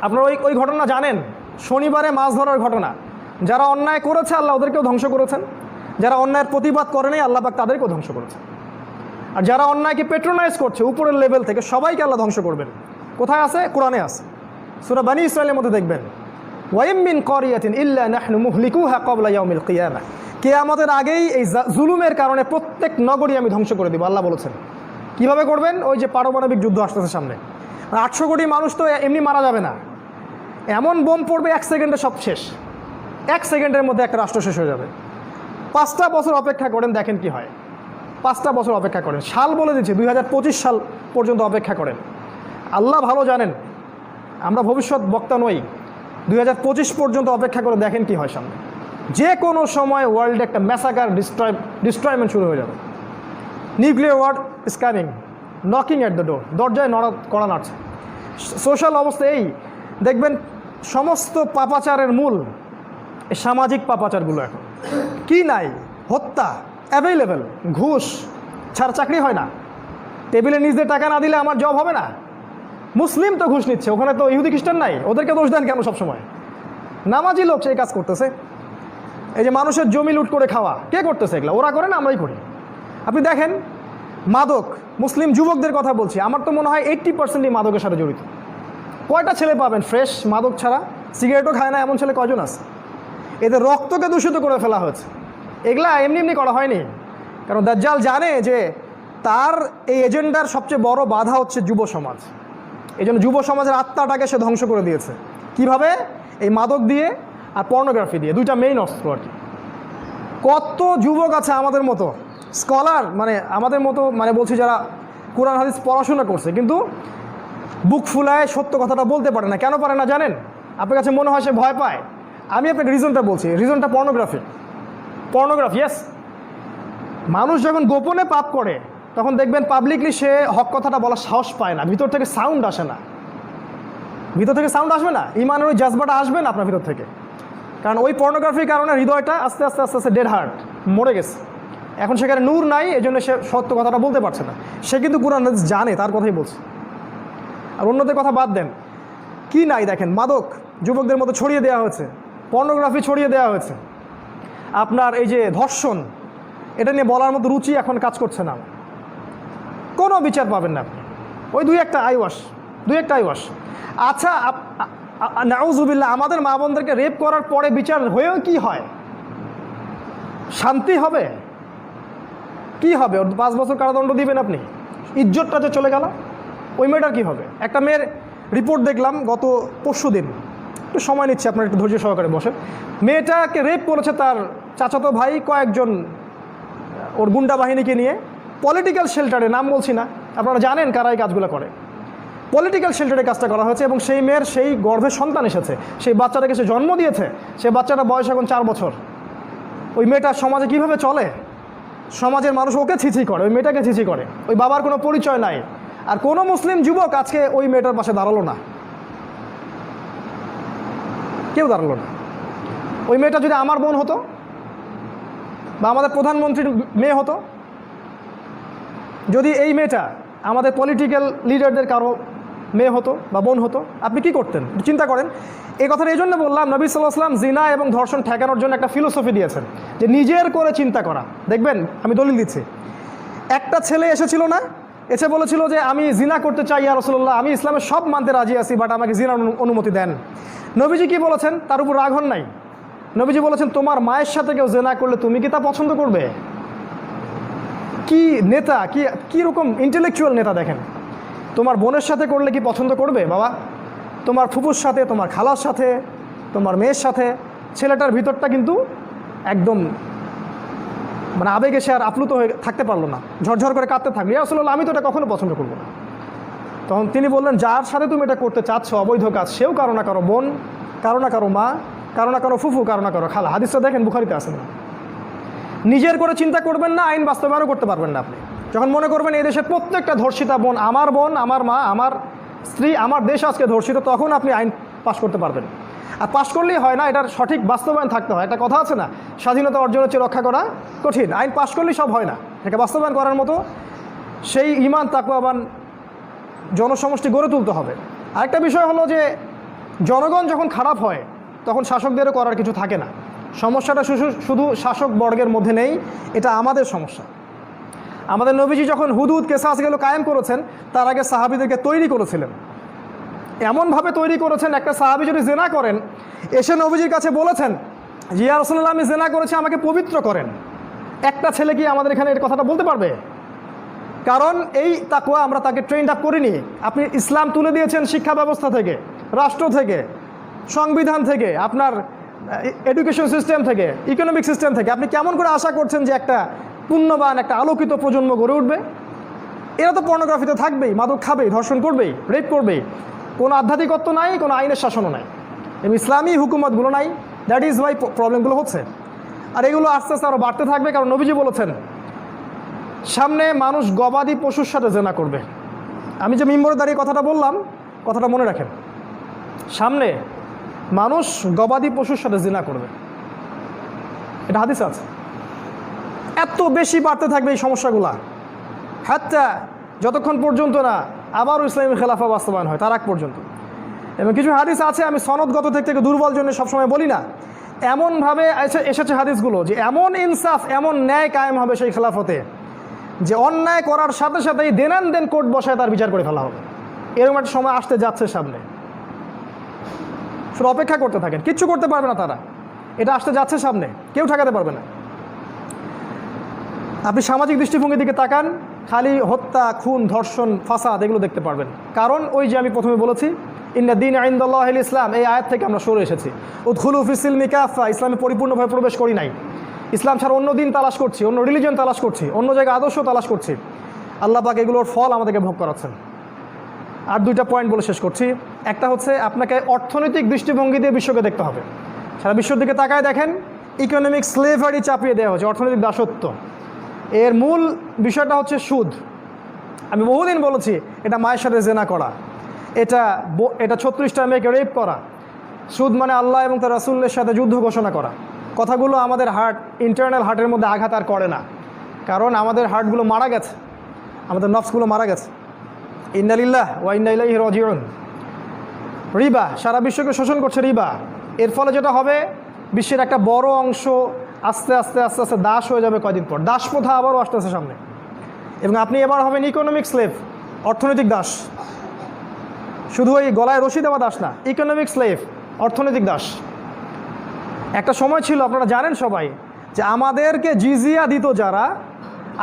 আপনারা ওই ঘটনা জানেন, শনিবারে মাছ ধরার ঘটনা। যারা অন্যায় করেছে আল্লাহ ওদেরকেও ধ্বংস করেছেন, যারা অন্যায়ের প্রতিবাদ করেনি আল্লাহ পাক তাদেরকেও ধ্বংস করেছেন। আর যারা অন্যায়কে পেট্রোনাইজ করছে উপরের লেভেল থেকে, সবাইকে আল্লাহ ধ্বংস করবেন। কোথায় আছে? কোরআনে আছে, সূরা বনী ইসরাঈলের মধ্যে দেখবেন, ওয়াইম মিন ক্বরিয়াতিন ইল্লা নাহনু মুহলিকুহা ক্বাবলা ইয়াউমিল কিয়ামাহ। কিয়ামতের আগেই এই জুলুমের কারণে প্রত্যেক নগরী আমি ধ্বংস করে দেব, আল্লাহ বলেছেন। কিভাবে করবেন? ওই যে পারমাণবিক যুদ্ধ আসতেছে সামনে, 800 কোটি মানুষ তো এমনি মারা যাবে না, এমন বোম পড়বে 1 সেকেন্ডে সব শেষ। 1 সেকেন্ডের মধ্যে একটা রাষ্ট্র শেষ হয়ে যাবে। 5টা বছর অপেক্ষা করেন, দেখেন কি হয়। 5টা বছর অপেক্ষা করেন, সাল বলে দিচ্ছে 2025 সাল পর্যন্ত অপেক্ষা করেন। আল্লাহ ভালো জানেন, আমরা ভবিষ্যৎ বক্তা নই। 2025 পর্যন্ত অপেক্ষা করে দেখেন কি হয় সামনে। যে কোনো সময় ওয়ার্ল্ডে একটা ম্যাসাকার ডিস্ট্রয়মেন্ট শুরু হয়ে যাবে। Nuclear war is coming, knocking at the door, দরজায় কড়া নাড়ছে। সোশ্যাল অবস্থা এই দেখবেন, সমস্ত পাপাচারের মূল এই সামাজিক পাপাচারগুলো। এখন কি নাই? হত্যা অ্যাভেলেবেল, ঘুষ ছাড়া চাকরি হয় না, টেবিলে নিজেদের টাকা না দিলে আমার জব হবে না। মুসলিম তো ঘুষ নিচ্ছে, ওখানে তো ইহুদি খ্রিস্টান নাই, ওদেরকে দোষ দেন কেন সবসময়? নামাজি লোক সেই কাজ করতেছে। এই যে মানুষের জমি লুট করে খাওয়া, কে করতেছে এগুলো? ওরা করে না, আমরাই করি। আপনি দেখেন মাদক, মুসলিম যুবকদের কথা বলছি, আমার তো মনে হয় 80%ই মাদকের সাথে জড়িত। কয়টা ছেলে পাবেন ফ্রেশ মাদক ছাড়া, সিগারেটও খায় না এমন ছেলে কয়জন আছে? এদের রক্তকে দূষিত করে ফেলা হয়েছে। এগুলা এমনি এমনি করা হয়নি, কারণ দাজ্জাল জানে যে তার এই এজেন্ডার সবচেয়ে বড় বাধা হচ্ছে যুব সমাজ। এই জন্য যুব সমাজের আত্মাটাকে সে ধ্বংস করে দিয়েছে। কিভাবে? এই মাদক দিয়ে আর পর্নোগ্রাফি দিয়ে, দুইটা মেইন অস্ত্র আর কি। কত যুবক আছে আমাদের মতো স্কলার, মানে আমাদের মতো, মানে বলছি যারা কোরআন হাদিস পড়াশোনা করছে, কিন্তু বুক ফুলায় সত্য কথাটা বলতে পারে না। কেন পারে না জানেন? আপনার কাছে মনে হয় সে ভয় পায়। আমি আপনাকে রিজনটা বলছি, রিজনটা পর্নোগ্রাফি। ইয়েস, মানুষ যখন গোপনে পাপ করে তখন দেখবেন পাবলিকলি সে হক কথাটা বলার সাহস পায় না, ভিতর থেকে সাউন্ড আসে না। ভিতর থেকে সাউন্ড আসবে না, ইমানের ওই জাজবাটা আসবে না আপনার ভিতর থেকে। কারণ ওই পর্নোগ্রাফির কারণে হৃদয়টা আস্তে আস্তে আস্তে আস্তে ডেড হার্ট, মরে গেছে। এখন সেখানে নূর নাই, এই জন্য সে সত্য কথাটা বলতে পারছে না। সে কিন্তু কোরআন হাদিস জানে, তার কথাই বলছে। আর অন্যদের কথা বাদ দেন, কি নাই দেখেন, মাদক যুবকদের মতো ছড়িয়ে দেওয়া হয়েছে, পর্নোগ্রাফি ছড়িয়ে দেওয়া হয়েছে। আপনার এই যে ধর্ষণ, এটা নিয়ে বলার মতো রুচি এখন কাজ করছে না, কোনো বিচার পাবেন না আপনি। ওই দুই একটা আইওয়াস। আচ্ছা, নাউজুবিল্লাহ, আমাদের মা বোনদেরকে রেপ করার পরে বিচার হয়েও কি হয়? শান্তি হবে? কি হবে? ওর 5 বছর কারাদণ্ড দিবেন আপনি, ইজ্জতটা যে চলে গেল। ওই মেয়েটার কী হবে? একটা মেয়ের রিপোর্ট দেখলাম গত পরশু দিন, একটু সময় নিচ্ছে আপনার, একটু ধৈর্য সহকারে বসে। মেয়েটাকে রেপ করেছে তার চাচাতো ভাই, কয়েকজন ওর গুন্ডা বাহিনীকে নিয়ে পলিটিক্যাল শেল্টারে, নাম বলছি না, আপনারা জানেন কারা এই কাজগুলো করে। পলিটিক্যাল শেল্টারে কাজটা করা হয়েছে এবং সেই মেয়ের সেই গর্ভে সন্তান এসেছে, সেই বাচ্চাটাকে সে জন্ম দিয়েছে। সেই বাচ্চাটা বয়স এখন 4 বছর। ওই মেয়েটা সমাজে কিভাবে চলে? সমাজের মানুষ ওকে ছিছি করে, ওই মেয়েটাকে ছিছি করে। ওই বাবার কোনো পরিচয় নাই। আর কোনো মুসলিম যুবক আজকে ওই মেয়েটার পাশে দাঁড়ালো না, কেউ দাঁড়ালো না। ওই মেয়েটা যদি আমার বোন হতো বা আমাদের প্রধানমন্ত্রীর মেয়ে হতো, যদি এই মেয়েটা আমাদের পলিটিক্যাল লিডারদের কারো মেয়ে হতো বা বোন হতো, আপনি কি করতেন? চিন্তা করেন। এই কথাটা এই জন্য বললাম, নবী সাল্লাল্লাহু আলাইহি ওয়াসাল্লাম জিনা এবং ধর্ষণ ঠেকানোর জন্য একটা ফিলোসফি দিয়েছেন, যে নিজের করে চিন্তা করা। দেখবেন, আমি দলিল দিচ্ছি, একটা ছেলে এসেছিল না, এসে বলেছিল যে আমি জিনা করতে চাই ইয়া রাসূলুল্লাহ, আমি ইসলামের সব মানতে রাজি আছি, বাট আমাকে জিনার অনুমতি দেন। নবীজি কি বলেছেন? তার উপর রাগ হন নাই। নবীজি বলেছেন, তোমার মায়ের সাথে কেউ জিনা করলে তুমি কি তা পছন্দ করবে? কি নেতা, কি রকম ইন্টেলেকচুয়াল নেতা দেখেন। তোমার বোনের সাথে করলে কি পছন্দ করবে বাবা? তোমার ফুফুর সাথে, তোমার খালার সাথে, তোমার মেয়ের সাথে। ছেলেটার ভিতরটা কিন্তু একদম মানে আবেগে সে আর আপ্লুত হয়ে থাকতে পারলো না, ঝরঝর করে কাঁদতে থাকলো। ইয়া রাসূলুল্লাহ, আমি তো এটা কখনো পছন্দ করবো না। তখন তিনি বললেন, যার সাথে তুমি এটা করতে চাচ্ছ অবৈধ কাজ, সেও কারো না কারো বোন, কারো না কারো মা, কারো না কারো ফুফু, কারো না কারো খালা। হাদিসটা দেখেন, বুখারীতে আছে না? নিজের করে চিন্তা করবেন না, আইন বাস্তবায়নও করতে পারবেন না আপনি। যখন মনে করবেন এই দেশের প্রত্যেকটা ধর্ষিতা বোন, আমার মা, আমার স্ত্রী, আমার দেশ আজকে ধর্ষিত, তখন আপনি আইন পাশ করতে পারবেন। আর পাশ করলেই হয় না, এটার সঠিক বাস্তবায়ন থাকতে হয়। একটা কথা আছে না, স্বাধীনতা অর্জনের চেয়ে রক্ষা করা কঠিন। আইন পাশ করলেই সব হয় না, এটা বাস্তবায়ন করার মতো সেই ঈমান তাকওয়াবান জনসমষ্টি গড়ে তুলতে হবে। আরেকটা বিষয় হলো যে জনগণ যখন খারাপ হয় তখন শাসকদেরও করার কিছু থাকে না। সমস্যাটা শুধু শাসক বর্গের মধ্যে নেই, এটা আমাদের সমস্যা। আমাদের নবীজি যখন হুদুদ কেসাসগুলো কায়েম করেছেন, তার আগে সাহাবীদেরকে তৈরি করেছিলেন, এমনভাবে তৈরি করেছেন একটা সাহাবী যদি জেনা করেন, এসে নবীজির কাছে বলেছেন যে ইয়া রাসূলুল্লাহ আমি জেনা করেছি, আমাকে পবিত্র করেন। একটা ছেলে কি আমাদের এখানে এই কথাটা বলতে পারবে? কারণ এই তাকওয়া আমরা তাকে ট্রেন্ড আপ করিনি। আপনি ইসলাম তুলে দিয়েছেন শিক্ষা ব্যবস্থা থেকে, রাষ্ট্র থেকে, সংবিধান থেকে, আপনার এডুকেশন সিস্টেম থেকে, ইকোনমিক সিস্টেম থেকে। আপনি কেমন করে আশা করছেন যে একটা পুণ্যবান, একটা আলোকিত প্রজন্ম গড়ে উঠবে? এরা তো পর্নোগ্রাফিতে থাকবেই, মাদক খাবেই, ধর্ষণ করবেই, রেপ করবেই। কোনো আধ্যাত্মিকত্ব নাই, কোনো আইনের শাসনও নাই, এবং ইসলামী হুকুমতগুলো নাই। দ্যাট ইজ ওয়াই প্রবলেমগুলো হচ্ছে। আর এগুলো আস্তে আস্তে আরও বাড়তে থাকবে, কারণ নবীজি বলেছেন সামনে মানুষ গবাদি পশুর সাথে জেনা করবে। আমি যে মিম্বরে দাঁড়িয়ে কথাটা বললাম, কথাটা মনে রাখেন, সামনে মানুষ গবাদি পশুর সাথে জেনা করবে, এটা হাদিস আছে। এত বেশি বাড়তে থাকবে এই সমস্যাগুলা, হাত্তা যতক্ষণ পর্যন্ত না আবারও ইসলামী খেলাফা বাস্তবায়ন হয়, তার আগ পর্যন্ত। এবং কিছু হাদিস আছে, আমি সনদগত থেকে দুর্বল জন্য সবসময় বলি না, এমনভাবে এসেছে হাদিসগুলো যে এমন ইনসাফ, এমন ন্যায় কায়েম হবে সেই খেলাফতে, যে অন্যায় করার সাথে সাথেই দেনান দেন কোর্ট বসায় তার বিচার করে ফেলা হবে। এরকম একটা সময় আসতে যাচ্ছে সামনে, শুধু অপেক্ষা করতে থাকেন, কিচ্ছু করতে পারবে না তারা। এটা আসতে যাচ্ছে সামনে, কেউ ঠেকাতে পারবে না। আপনি সামাজিক দৃষ্টিভঙ্গির দিকে তাকান, খালি হত্যা, খুন, ধর্ষণ, ফাসাদ এগুলো দেখতে পারবেন। কারণ ওই যে আমি প্রথমে বলেছি ইন্না দীন ইনদাল্লাহিল ইসলাম, এই আয়াত থেকে আমরা সরে এসেছি। উদখুলু ফিস সিলমি কাফা, ইসলামে পরিপূর্ণভাবে প্রবেশ করি নাই। ইসলাম ছাড়া অন্য দিন তালাশ করছি, অন্য রিলিজন তালাশ করছি, অন্য জায়গায় আদর্শ তালাশ করছি। আল্লাহ পাক এগুলোর ফল আমাদেরকে ভোগ করাচ্ছেন। আর দুইটা পয়েন্ট বলে শেষ করছি। একটা হচ্ছে আপনাকে অর্থনৈতিক দৃষ্টিভঙ্গি দিয়ে বিশ্বকে দেখতে হবে। সারা বিশ্বের দিকে তাকায় দেখেন, ইকোনমিক স্লেভারি চাপিয়ে দেওয়া হচ্ছে, অর্থনৈতিক দাসত্ব। এর মূল বিষয়টা হচ্ছে সুদ। আমি বহুদিন বলেছি এটা মায়ের সাথে জেনা করা, এটা 36টা মেয়েকে রেপ করা। সুদ মানে আল্লাহ এবং তার রাসূলের সাথে যুদ্ধ ঘোষণা করা। কথাগুলো আমাদের ইন্টারনাল হার্টের মধ্যে আঘাত আর করে না, কারণ আমাদের হার্টগুলো মারা গেছে, আমাদের নফসগুলো মারা গেছে। ইন্না লিল্লাহ ওয়া ইন্না ইলাইহি রাজিউন। রিবা সারা বিশ্বকে শোষণ করছে রিবা। এর ফলে যেটা হবে, বিশ্বের একটা বড় অংশ আস্তে আস্তে আস্তে আস্তে দাস হয়ে যাবে কয়দিন পর। দাস প্রথা আবারও আসতেছে সামনে, এবং আপনি এবার হবেন ইকোনমিক স্লেভ, অর্থনৈতিক দাস। শুধু ওই গলায় রশি দেওয়া দাস না, ইকোনমিক স্লেভ, অর্থনৈতিক দাস। একটা সময় ছিল, আপনারা জানেন সবাই, যে আমাদেরকে জিজিয়া দিত যারা,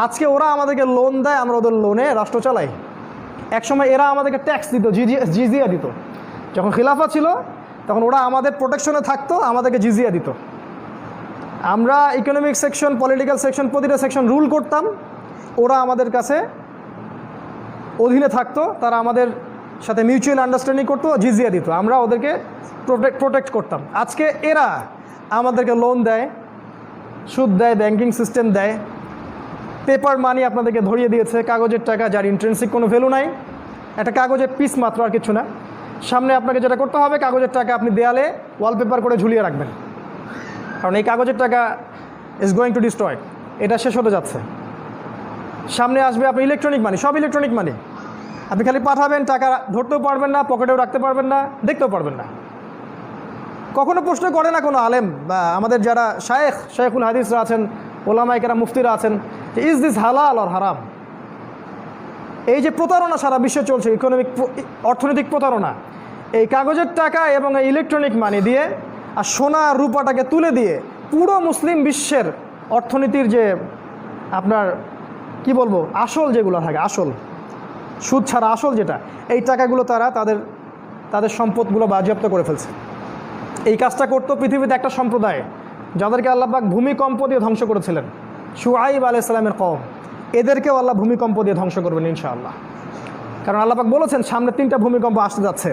আজকে ওরা আমাদেরকে লোন দেয়, আমরা ওদের লোনে রাষ্ট্র চালাই। এক সময় এরা আমাদেরকে ট্যাক্স দিত, জিজিয়া দিত। যখন খিলাফা ছিল তখন ওরা আমাদের প্রোটেকশনে থাকতো, আমাদেরকে জিজিয়া দিত। আমরা ইকোনমিক সেকশন, পলিটিক্যাল সেকশন, প্রতিটা সেকশন রুল করতাম, ওরা আমাদের কাছে অধীনে থাকতো, তারা আমাদের সাথে মিউচুয়াল আন্ডারস্ট্যান্ডিং করতো, জিজিয়া দিত, আমরা ওদেরকে প্রোটেক্ট করতাম। আজকে এরা আমাদেরকে লোন দেয়, সুদ দেয়, ব্যাংকিং সিস্টেম দেয়, পেপার মানি আপনাদেরকে ধরিয়ে দিয়েছে, কাগজের টাকা যার ইন্ট্রেন্সিক কোনো ভ্যালু নাই, একটা কাগজের পিস মাত্র, আর কিছু না। সামনে আপনাকে যেটা করতে হবে, কাগজের টাকা আপনি দেয়ালে ওয়ালপেপার করে ঝুলিয়ে রাখবেন, কারণ এই কাগজের টাকা ইজ গোয়িং টু ডিস্ট্রয়, এটা শেষ হতে যাচ্ছে। সামনে আসবে আপনি ইলেকট্রনিক মানি, সব ইলেকট্রনিক মানি। আপনি খালি পাঠাবেন, টাকা ধরতেও পারবেন না, পকেটেও রাখতে পারবেন না, দেখতেও পারবেন না। কখনো প্রশ্ন করে না কোনো আলেম বা আমাদের যারা শায়েখুল হাদিসরা আছেন, ওলামায়ে কেরাম, মুফতিরা আছেন, যে ইজ দিস হালাল অর হারাম? এই যে প্রতারণা সারা বিশ্বে চলছে, অর্থনৈতিক প্রতারণা, এই কাগজের টাকা এবং এই ইলেকট্রনিক মানি দিয়ে আর সোনা রূপাটাকে তুলে দিয়ে পুরো মুসলিম বিশ্বের অর্থনীতির যে আপনার কি বলবো, আসল যেগুলো থাকে, আসল সুদ ছাড়া আসল যেটা, এই টাকাগুলো তারা তাদের সম্পদগুলো বাজেয়াপ্ত করে ফেলছে। এই কাজটা করতো পৃথিবীতে একটা সম্প্রদায়, যাদেরকে আল্লাহ পাক ভূমিকম্প দিয়ে ধ্বংস করেছিলেন, শুআইব আলাইহিস সালামের কওম। এদেরকেও আল্লাহ ভূমিকম্প দিয়ে ধ্বংস করবেন ইনশাআল্লাহ, কারণ আল্লাহ পাক বলেছেন সামনে 3টা ভূমিকম্প আসতে যাচ্ছে,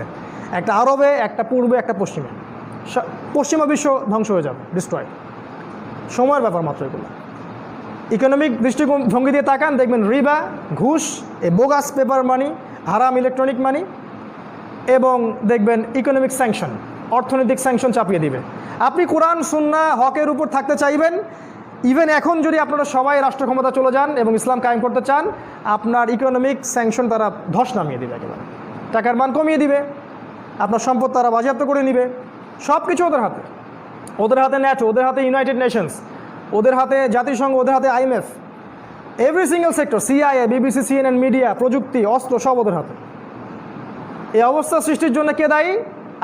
একটা আরবে, একটা পূর্বে, একটা পশ্চিমে। পশ্চিমা বিশ্ব ধ্বংস হয়ে যাবে, ডিস্ট্রয়, সময়ের ব্যাপার মাত্র। এগুলো ইকোনমিক দৃষ্টিভঙ্গি দিয়ে তাকান, দেখবেন রিবা, ঘুষ, এই বোগাস পেপার মানি, হারাম ইলেকট্রনিক মানি, এবং দেখবেন ইকোনমিক স্যাংশন, অর্থনৈতিক স্যাংশন চাপিয়ে দিবে। আপনি কোরআন সুন্নাহ হকের উপর থাকতে চাইবেন, ইভেন এখন যদি আপনারা সবাই রাষ্ট্র ক্ষমতা চলে যান এবং ইসলাম কায়েম করতে চান, আপনার ইকোনমিক স্যাংশন তারা ধস নামিয়ে দিবে, একেবারে টাকার মান কমিয়ে দিবে, আপনার সম্পদ তারা বাজেয়াপ্ত করে নেবে, সব কিছু ওদের হাতে। ওদের হাতে ন্যাটো, ওদের হাতে ইউনাইটেড নেশনস, ওদের হাতে জাতিসংঘ, ওদের হাতে IMF, every single sector, CIA, BBC, CNN, media, প্রযুক্তি, অস্ত্র, সব ওদের হাতে। এই অবস্থা সৃষ্টির জন্য কে দায়ী?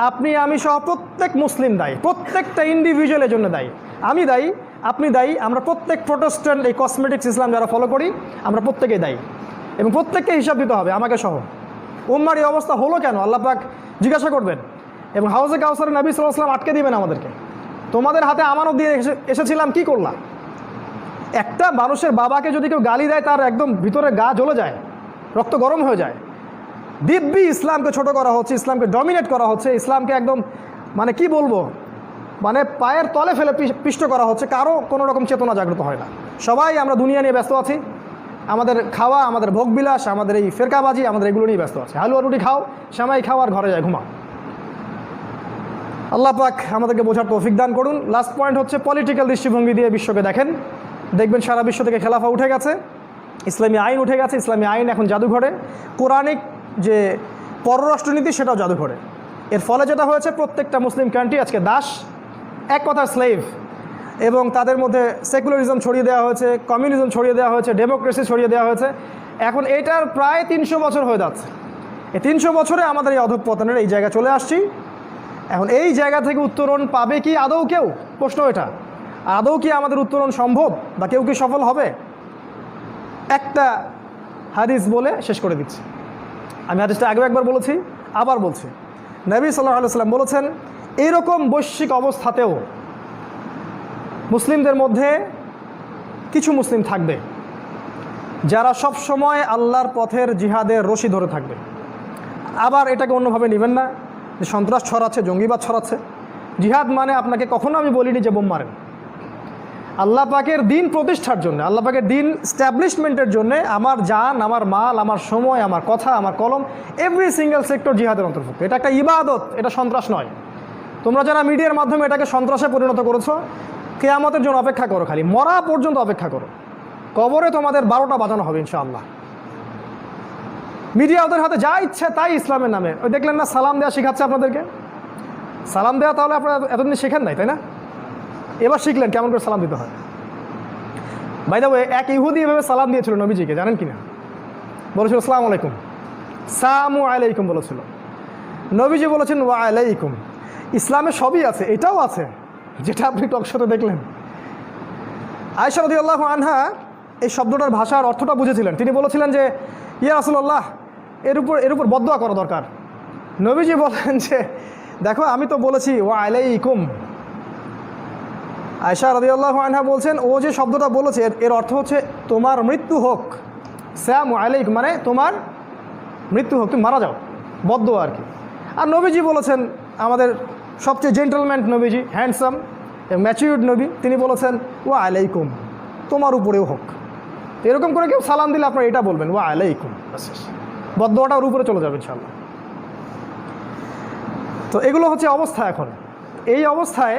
আপনি, আমি সহ প্রত্যেক মুসলিম দায়ী, প্রত্যেকটা ইন্ডিভিজুয়ালের জন্য দায়ী। আমি দায়ী, আপনি দায়ী, আমরা প্রত্যেক প্রোটেস্ট্যান্ট এই কসমেটিক্স ইসলাম যারা ফলো করি আমরা প্রত্যেকেই দায়ী, এবং প্রত্যেককে হিসাব দিতে হবে, আমাকে সহ। উম্মার এই অবস্থা হলো কেন আল্লাহ পাক জিজ্ঞাসা করবেন, এবং হাউজে কাউসারে নবী সাল্লাল্লাহু আলাইহি ওয়াসাল্লাম আটকে দিবেন আমাদেরকে। তোমাদের হাতে আমানত দিয়ে এসেছিলাম, কি করলা? একটা মানুষের বাবাকে যদি কেউ গালি দেয় তার একদম ভিতরে গা জ্বলে যায়, রক্ত গরম হয়ে যায়। দিব্যি ইসলামকে ছোট করা হচ্ছে, ইসলামকে ডমিনেট করা হচ্ছে, ইসলামকে একদম মানে কি বলবো, মানে পায়ের তলে ফেলে পিষ্ট করা হচ্ছে। কারো কোনো রকম চেতনা জাগ্রত হয় না। সবাই আমরা দুনিয়া নিয়ে ব্যস্ত আছি, আমাদের খাওয়া, আমাদের ভোগবিলাস, আমাদের এই ফেরকাবাজি, আমাদের এগুলো নিয়ে ব্যস্ত আছে। হালুয়া রুটি খাও, সেমাই খাও, আর ঘরে যায় ঘুমা। আল্লাহ পাক আমাদেরকে বোঝার তৌফিক দান করুন। লাস্ট পয়েন্ট হচ্ছে পলিটিক্যাল দৃষ্টিভঙ্গি দিয়ে বিশ্বকে দেখেন, দেখবেন সারা বিশ্ব থেকে খেলাফা উঠে গেছে, ইসলামী আইন উঠে গেছে। ইসলামী আইন এখন জাদুঘরে, কোরআনিক যে পররাষ্ট্রনীতি সেটাও জাদুঘরে। এর ফলে যেটা হয়েছে, প্রত্যেকটা মুসলিম কান্ট্রি আজকে দাস, এক কথা স্লেভ, এবং তাদের মধ্যে সেকুলারিজম ছড়িয়ে দেওয়া হয়েছে, কমিউনিজম ছড়িয়ে দেওয়া হয়েছে, ডেমোক্রেসি ছড়িয়ে দেওয়া হয়েছে। এখন এটার প্রায় 300 বছর হয়ে যাচ্ছে। এই 300 বছরে আমাদের এই অধঃপতনের এই জায়গা চলে আসছি। এখন এই জায়গা থেকে উত্তরণ পাবে কি আদৌ কেউ? প্রশ্ন এটা। আদৌ কি আমাদের উত্তরণ সম্ভব, বা কেউ কি সফল হবে? একটা হাদিস বলে শেষ করে দিচ্ছি। আমি হাদিসটা আগেও একবার বলেছি, আবার বলছি। নবী সাল্লাল্লাহু আলাইহি ওয়াসাল্লাম বলেছেন, এইরকম বৈশ্বিক অবস্থাতেও মুসলিমদের মধ্যে কিছু মুসলিম থাকবে যারা সব সময় আল্লাহর পথের জিহাদের রশি ধরে থাকবে। আবার এটাকে অন্যভাবে নেবেন না যে সন্ত্রাস ছড়াচ্ছে, জঙ্গিবাদ ছড়াচ্ছে। জিহাদ মানে আপনাকে কখনো আমি বলিনি যে বোম মারেন। আল্লাহ পাকের দিন প্রতিষ্ঠার জন্য, আল্লাহ পাকের দিন স্ট্যাবলিশমেন্টের জন্য আমার জান, আমার মাল, আমার সময়, আমার কথা, আমার কলম, এভরি সিঙ্গেল সেক্টর জিহাদের অন্তর্ভুক্ত। এটা একটা ইবাদত, এটা সন্ত্রাস নয়। তোমরা যারা মিডিয়ার মাধ্যমে এটাকে সন্ত্রাসে পরিণত করেছো, কিয়ামতের জন্য অপেক্ষা করো, খালি মরা পর্যন্ত অপেক্ষা করো। কবরে তোমাদের 12টা বাজানো হবে ইনশাআল্লাহ। মিডিয়া ওদের হাতে যা ইচ্ছে তাই ইসলামের নামে। ওই দেখলেন না সালাম দেওয়া শেখাচ্ছে আপনাদেরকে? সালাম দেওয়া তাহলে আপনারা এতদিন শেখেন নাই, তাই না? এবার শিখলেন কেমন করে সালাম দিতে হয়। বাই দ্য ওয়ে, এক ইহুদি এভাবে সালাম দিয়েছিল নবীজিকে, জানেন কি না? বলেছিল আসসালামু আলাইকুম, সামু আলাইকুম বলেছিল। নবীজি বলেছেন ওয়া আলাইকুম। ইসলামে সবই আছে, এটাও আছে যেটা আপনি টকশোতে দেখলেন। আয়েশা রাদিয়াল্লাহু আনহা এই শব্দটার ভাষার অর্থটা বুঝেছিলেন। তিনি বলেছিলেন যে ইয়া রাসূলুল্লাহ, এর উপর বদদোয়া করা দরকার। নবীজি বলেন যে দেখো, আমি তো বলেছি ওয়া আলাইকুম। আয়েশা রাদিয়াল্লাহু আনহা বলছেন, ও যে শব্দটা বলেছে এর অর্থ হচ্ছে তোমার মৃত্যু হোক। সালামু আলাইকুম মানে তোমার মৃত্যু হোক, তুমি মারা যাও, বদদোয়া আর কি। আর নবীজি বলেছেন, আমাদের সবচেয়ে জেন্টলম্যান নবীজি, হ্যান্ডসাম ম্যাচিউরড নবী, তিনি বলেছেন ওয়া আলাইকুম, তোমার উপরেও হোক। এরকম করে কেউ সালাম দিলে আপনারা এটা বলবেন ওয়া আলাইকুম, বদদোয়াটা ওর উপরে চলে যাবে ইনশাআল্লাহ। তো এগুলো হচ্ছে অবস্থা। এখন এই অবস্থায়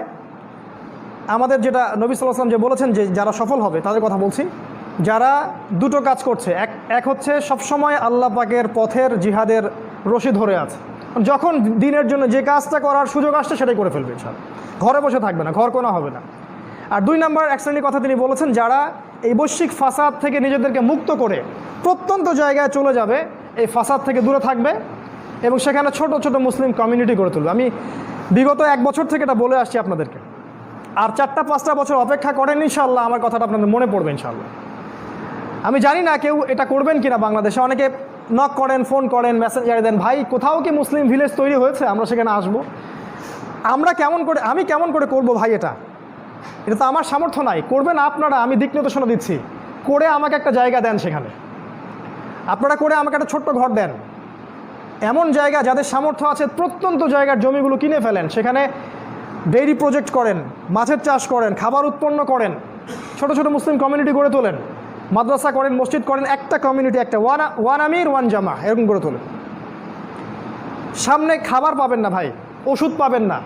আমাদের যেটা নবী সাল্লাল্লাহু আলাইহি ওয়াসাল্লাম যে বলেছেন যে যারা সফল হবে তাদের কথা বলছি, যারা দুটো কাজ করছে। এক হচ্ছে সবসময় আল্লাহ পাকের পথের জিহাদের রশি ধরে আছে, যখন দিনের জন্য যে কাজটা করার সুযোগ আসছে সেটাই করে ফেলবে ইনশাআল্লাহ, ঘরে বসে থাকবে না, ঘর কোনা হবে না। আর 2 নম্বর এক শ্রেণীর কথা তিনি বলেছেন, যারা এই বৈশ্বিক ফাসাদ থেকে নিজেদেরকে মুক্ত করে প্রত্যন্ত জায়গায় চলে যাবে, এই ফাসাদ থেকে দূরে থাকবে এবং সেখানে ছোট ছোট মুসলিম কমিউনিটি গড়ে তুলবে। আমি বিগত 1 বছর থেকে এটা বলে আসছি আপনাদেরকে। আর 4-5টা বছর অপেক্ষা করেন ইনশাআল্লাহ, আমার কথাটা আপনাদের মনে পড়বে ইনশাআল্লাহ। আমি জানি না কেউ এটা করবেন কিনা বাংলাদেশে। অনেকে নক করেন, ফোন করেন, মেসেঞ্জারে দেন, ভাই কোথাও কি মুসলিম ভিলেজ তৈরি হয়েছে, আমরা সেখানে আসবো। আমি কেমন করে করব ভাই? এটা তো আমার সামর্থ্য নাই। করবেন আপনারা, আমি দিক নির্দেশনা দিচ্ছি। করে আমাকে একটা জায়গা দেন, সেখানে আপনারা করে আমাকে একটা ছোট্ট ঘর দেন। এমন জায়গা যাদের সামর্থ্য আছে, প্রত্যন্ত জায়গার জমিগুলো কিনে ফেলেন, সেখানে ডেইরি প্রজেক্ট করেন, মাছের চাষ করেন, খাবার উৎপন্ন করেন, ছোট ছোট মুসলিম কমিউনিটি গড়ে তোলেন, মাদ্রাসা করেন, মসজিদ করেন, একটা কমিউনিটি, একটা ওয়ান আমির ওয়ান জামা, এরকম গড়ে তোলেন। সামনে খাবার পাবেন না ভাই, ওষুধ পাবেন না,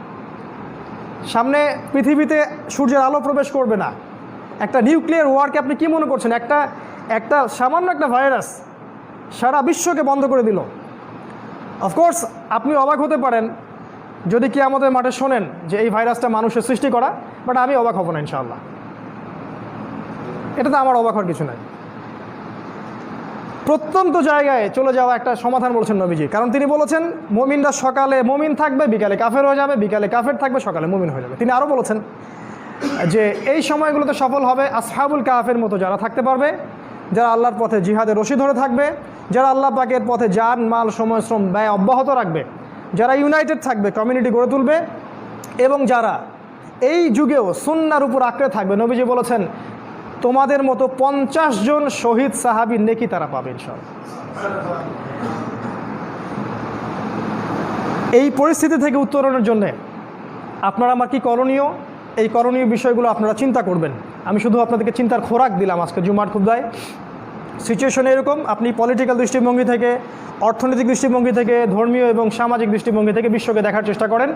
সামনে পৃথিবীতে সূর্যের আলো প্রবেশ করবে না। একটা নিউক্লিয়ার ওয়ারকে আপনি কি মনে করছেন? একটা সামান্য একটা ভাইরাস সারা বিশ্বকে বন্ধ করে দিল। অফকোর্স আপনি অবাক হতে পারেন যদি কিয়ামতের মাঠে শোনেন যে এই ভাইরাসটা মানুষের সৃষ্টি করা, বাট আমি অবাক হব না ইনশাআল্লাহ। এটাতে আমার অবাক হওয়ার কিছু নাই। প্রত্যন্ত জায়গায় চলে যাওয়া একটা সমাধান বলছেন নবীজি, কারণ তিনি বলেছেন মুমিনরা সকালে মুমিন থাকবে, বিকালে কাফের হয়ে যাবে, বিকালে কাফের থাকবে, সকালে মুমিন হয়ে যাবে। তিনি আরও বলেছেন যে এই সময়গুলোতে সফল হবে আসহাবুল কাহাফের মতো যারা থাকতে পারবে, যারা আল্লাহর পথে জিহাদের রশি ধরে থাকবে, যারা আল্লাহ পাকের পথে জান মাল সময় শ্রম ব্যয় অব্যাহত রাখবে, যারা ইউনাইটেড থাকবে, কমিউনিটি গড়ে তুলবে, এবং যারা এই যুগেও সুন্নাহর উপর আঁকড়ে থাকবে। নবীজি বলেছেন তোমাদের মতো 50 জন শহীদ সাহাবীর নেকি তারা পাবে ইনশাআল্লাহ। এই পরিস্থিতি থেকে উত্তরণের জন্য আপনারা আমার কি করণীয়, এই করণীয় বিষয়গুলো আপনারা চিন্তা করবেন। আমি শুধু আপনাদেরকে চিন্তার খোরাক দিলাম আজকে জুমার খুতবায়। সিচুয়েশন এরকম, আপনি পলিটিক্যাল দৃষ্টিভঙ্গি থেকে, অর্থনৈতিক দৃষ্টিভঙ্গি থেকে, ধর্মীয় এবং সামাজিক দৃষ্টিভঙ্গি থেকে বিশ্বকে দেখার চেষ্টা করেন,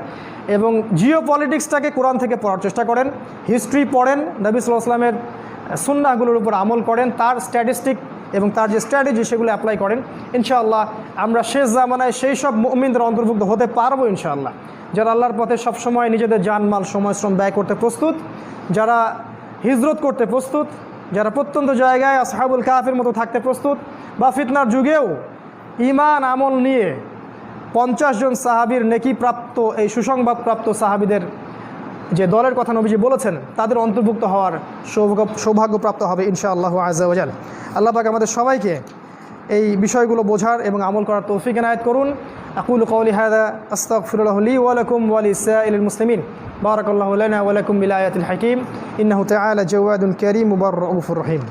এবং জিও পলিটিক্সটাকে কোরআন থেকে পড়ার চেষ্টা করেন, হিস্ট্রি পড়েন, নবী সাল্লাল্লাহু আলাইহি ওয়াসাল্লামের সুন্নাহগুলোর উপর আমল করেন, তার স্ট্যাটিস্টিক এবং তার যে স্ট্র্যাটেজি সেগুলো অ্যাপ্লাই করেন। ইনশাআল্লাহ আমরা শেষ জামানায় সেই সব মুমিনদের অন্তর্ভুক্ত হতে পারবো ইনশাআল্লাহ, যারা আল্লাহর পথে সবসময় নিজেদের জানমাল সময় শ্রম ব্যয় করতে প্রস্তুত, যারা হিজরত করতে প্রস্তুত, যারা প্রত্যন্ত জায়গায় আসহাবুল কাহাফের মতো থাকতে প্রস্তুত, বা ফিতনার যুগেও ঈমান আমল নিয়ে 50 জন সাহাবীর নেকি প্রাপ্ত এই সুসংবাদপ্রাপ্ত সাহাবীদের যে দলের কথা নবীজি বলেছেন তাদের অন্তর্ভুক্ত হওয়ার সৌভাগ্যপ্রাপ্ত হবে ইনশাআল্লাহ আযজা ওয়া জাল। আল্লাহ পাক আমাদের সবাইকে এই বিষয়গুলো বোঝার এবং আমল করার তৌফিক এনায়েত করুন। আকুলু কওলি হাযা আস্তাগফিরুল্লাহ লি ওয়া লাকুম ওয়া লিসাইরিল মুসলিমিন। বারাকাল্লাহু লানা ওয়া লাকুম বিল আয়াতিল হাকীম ইন্নাহু তাআলা জাওয়াদুন কারীম মুবাররাউফুর রহিম।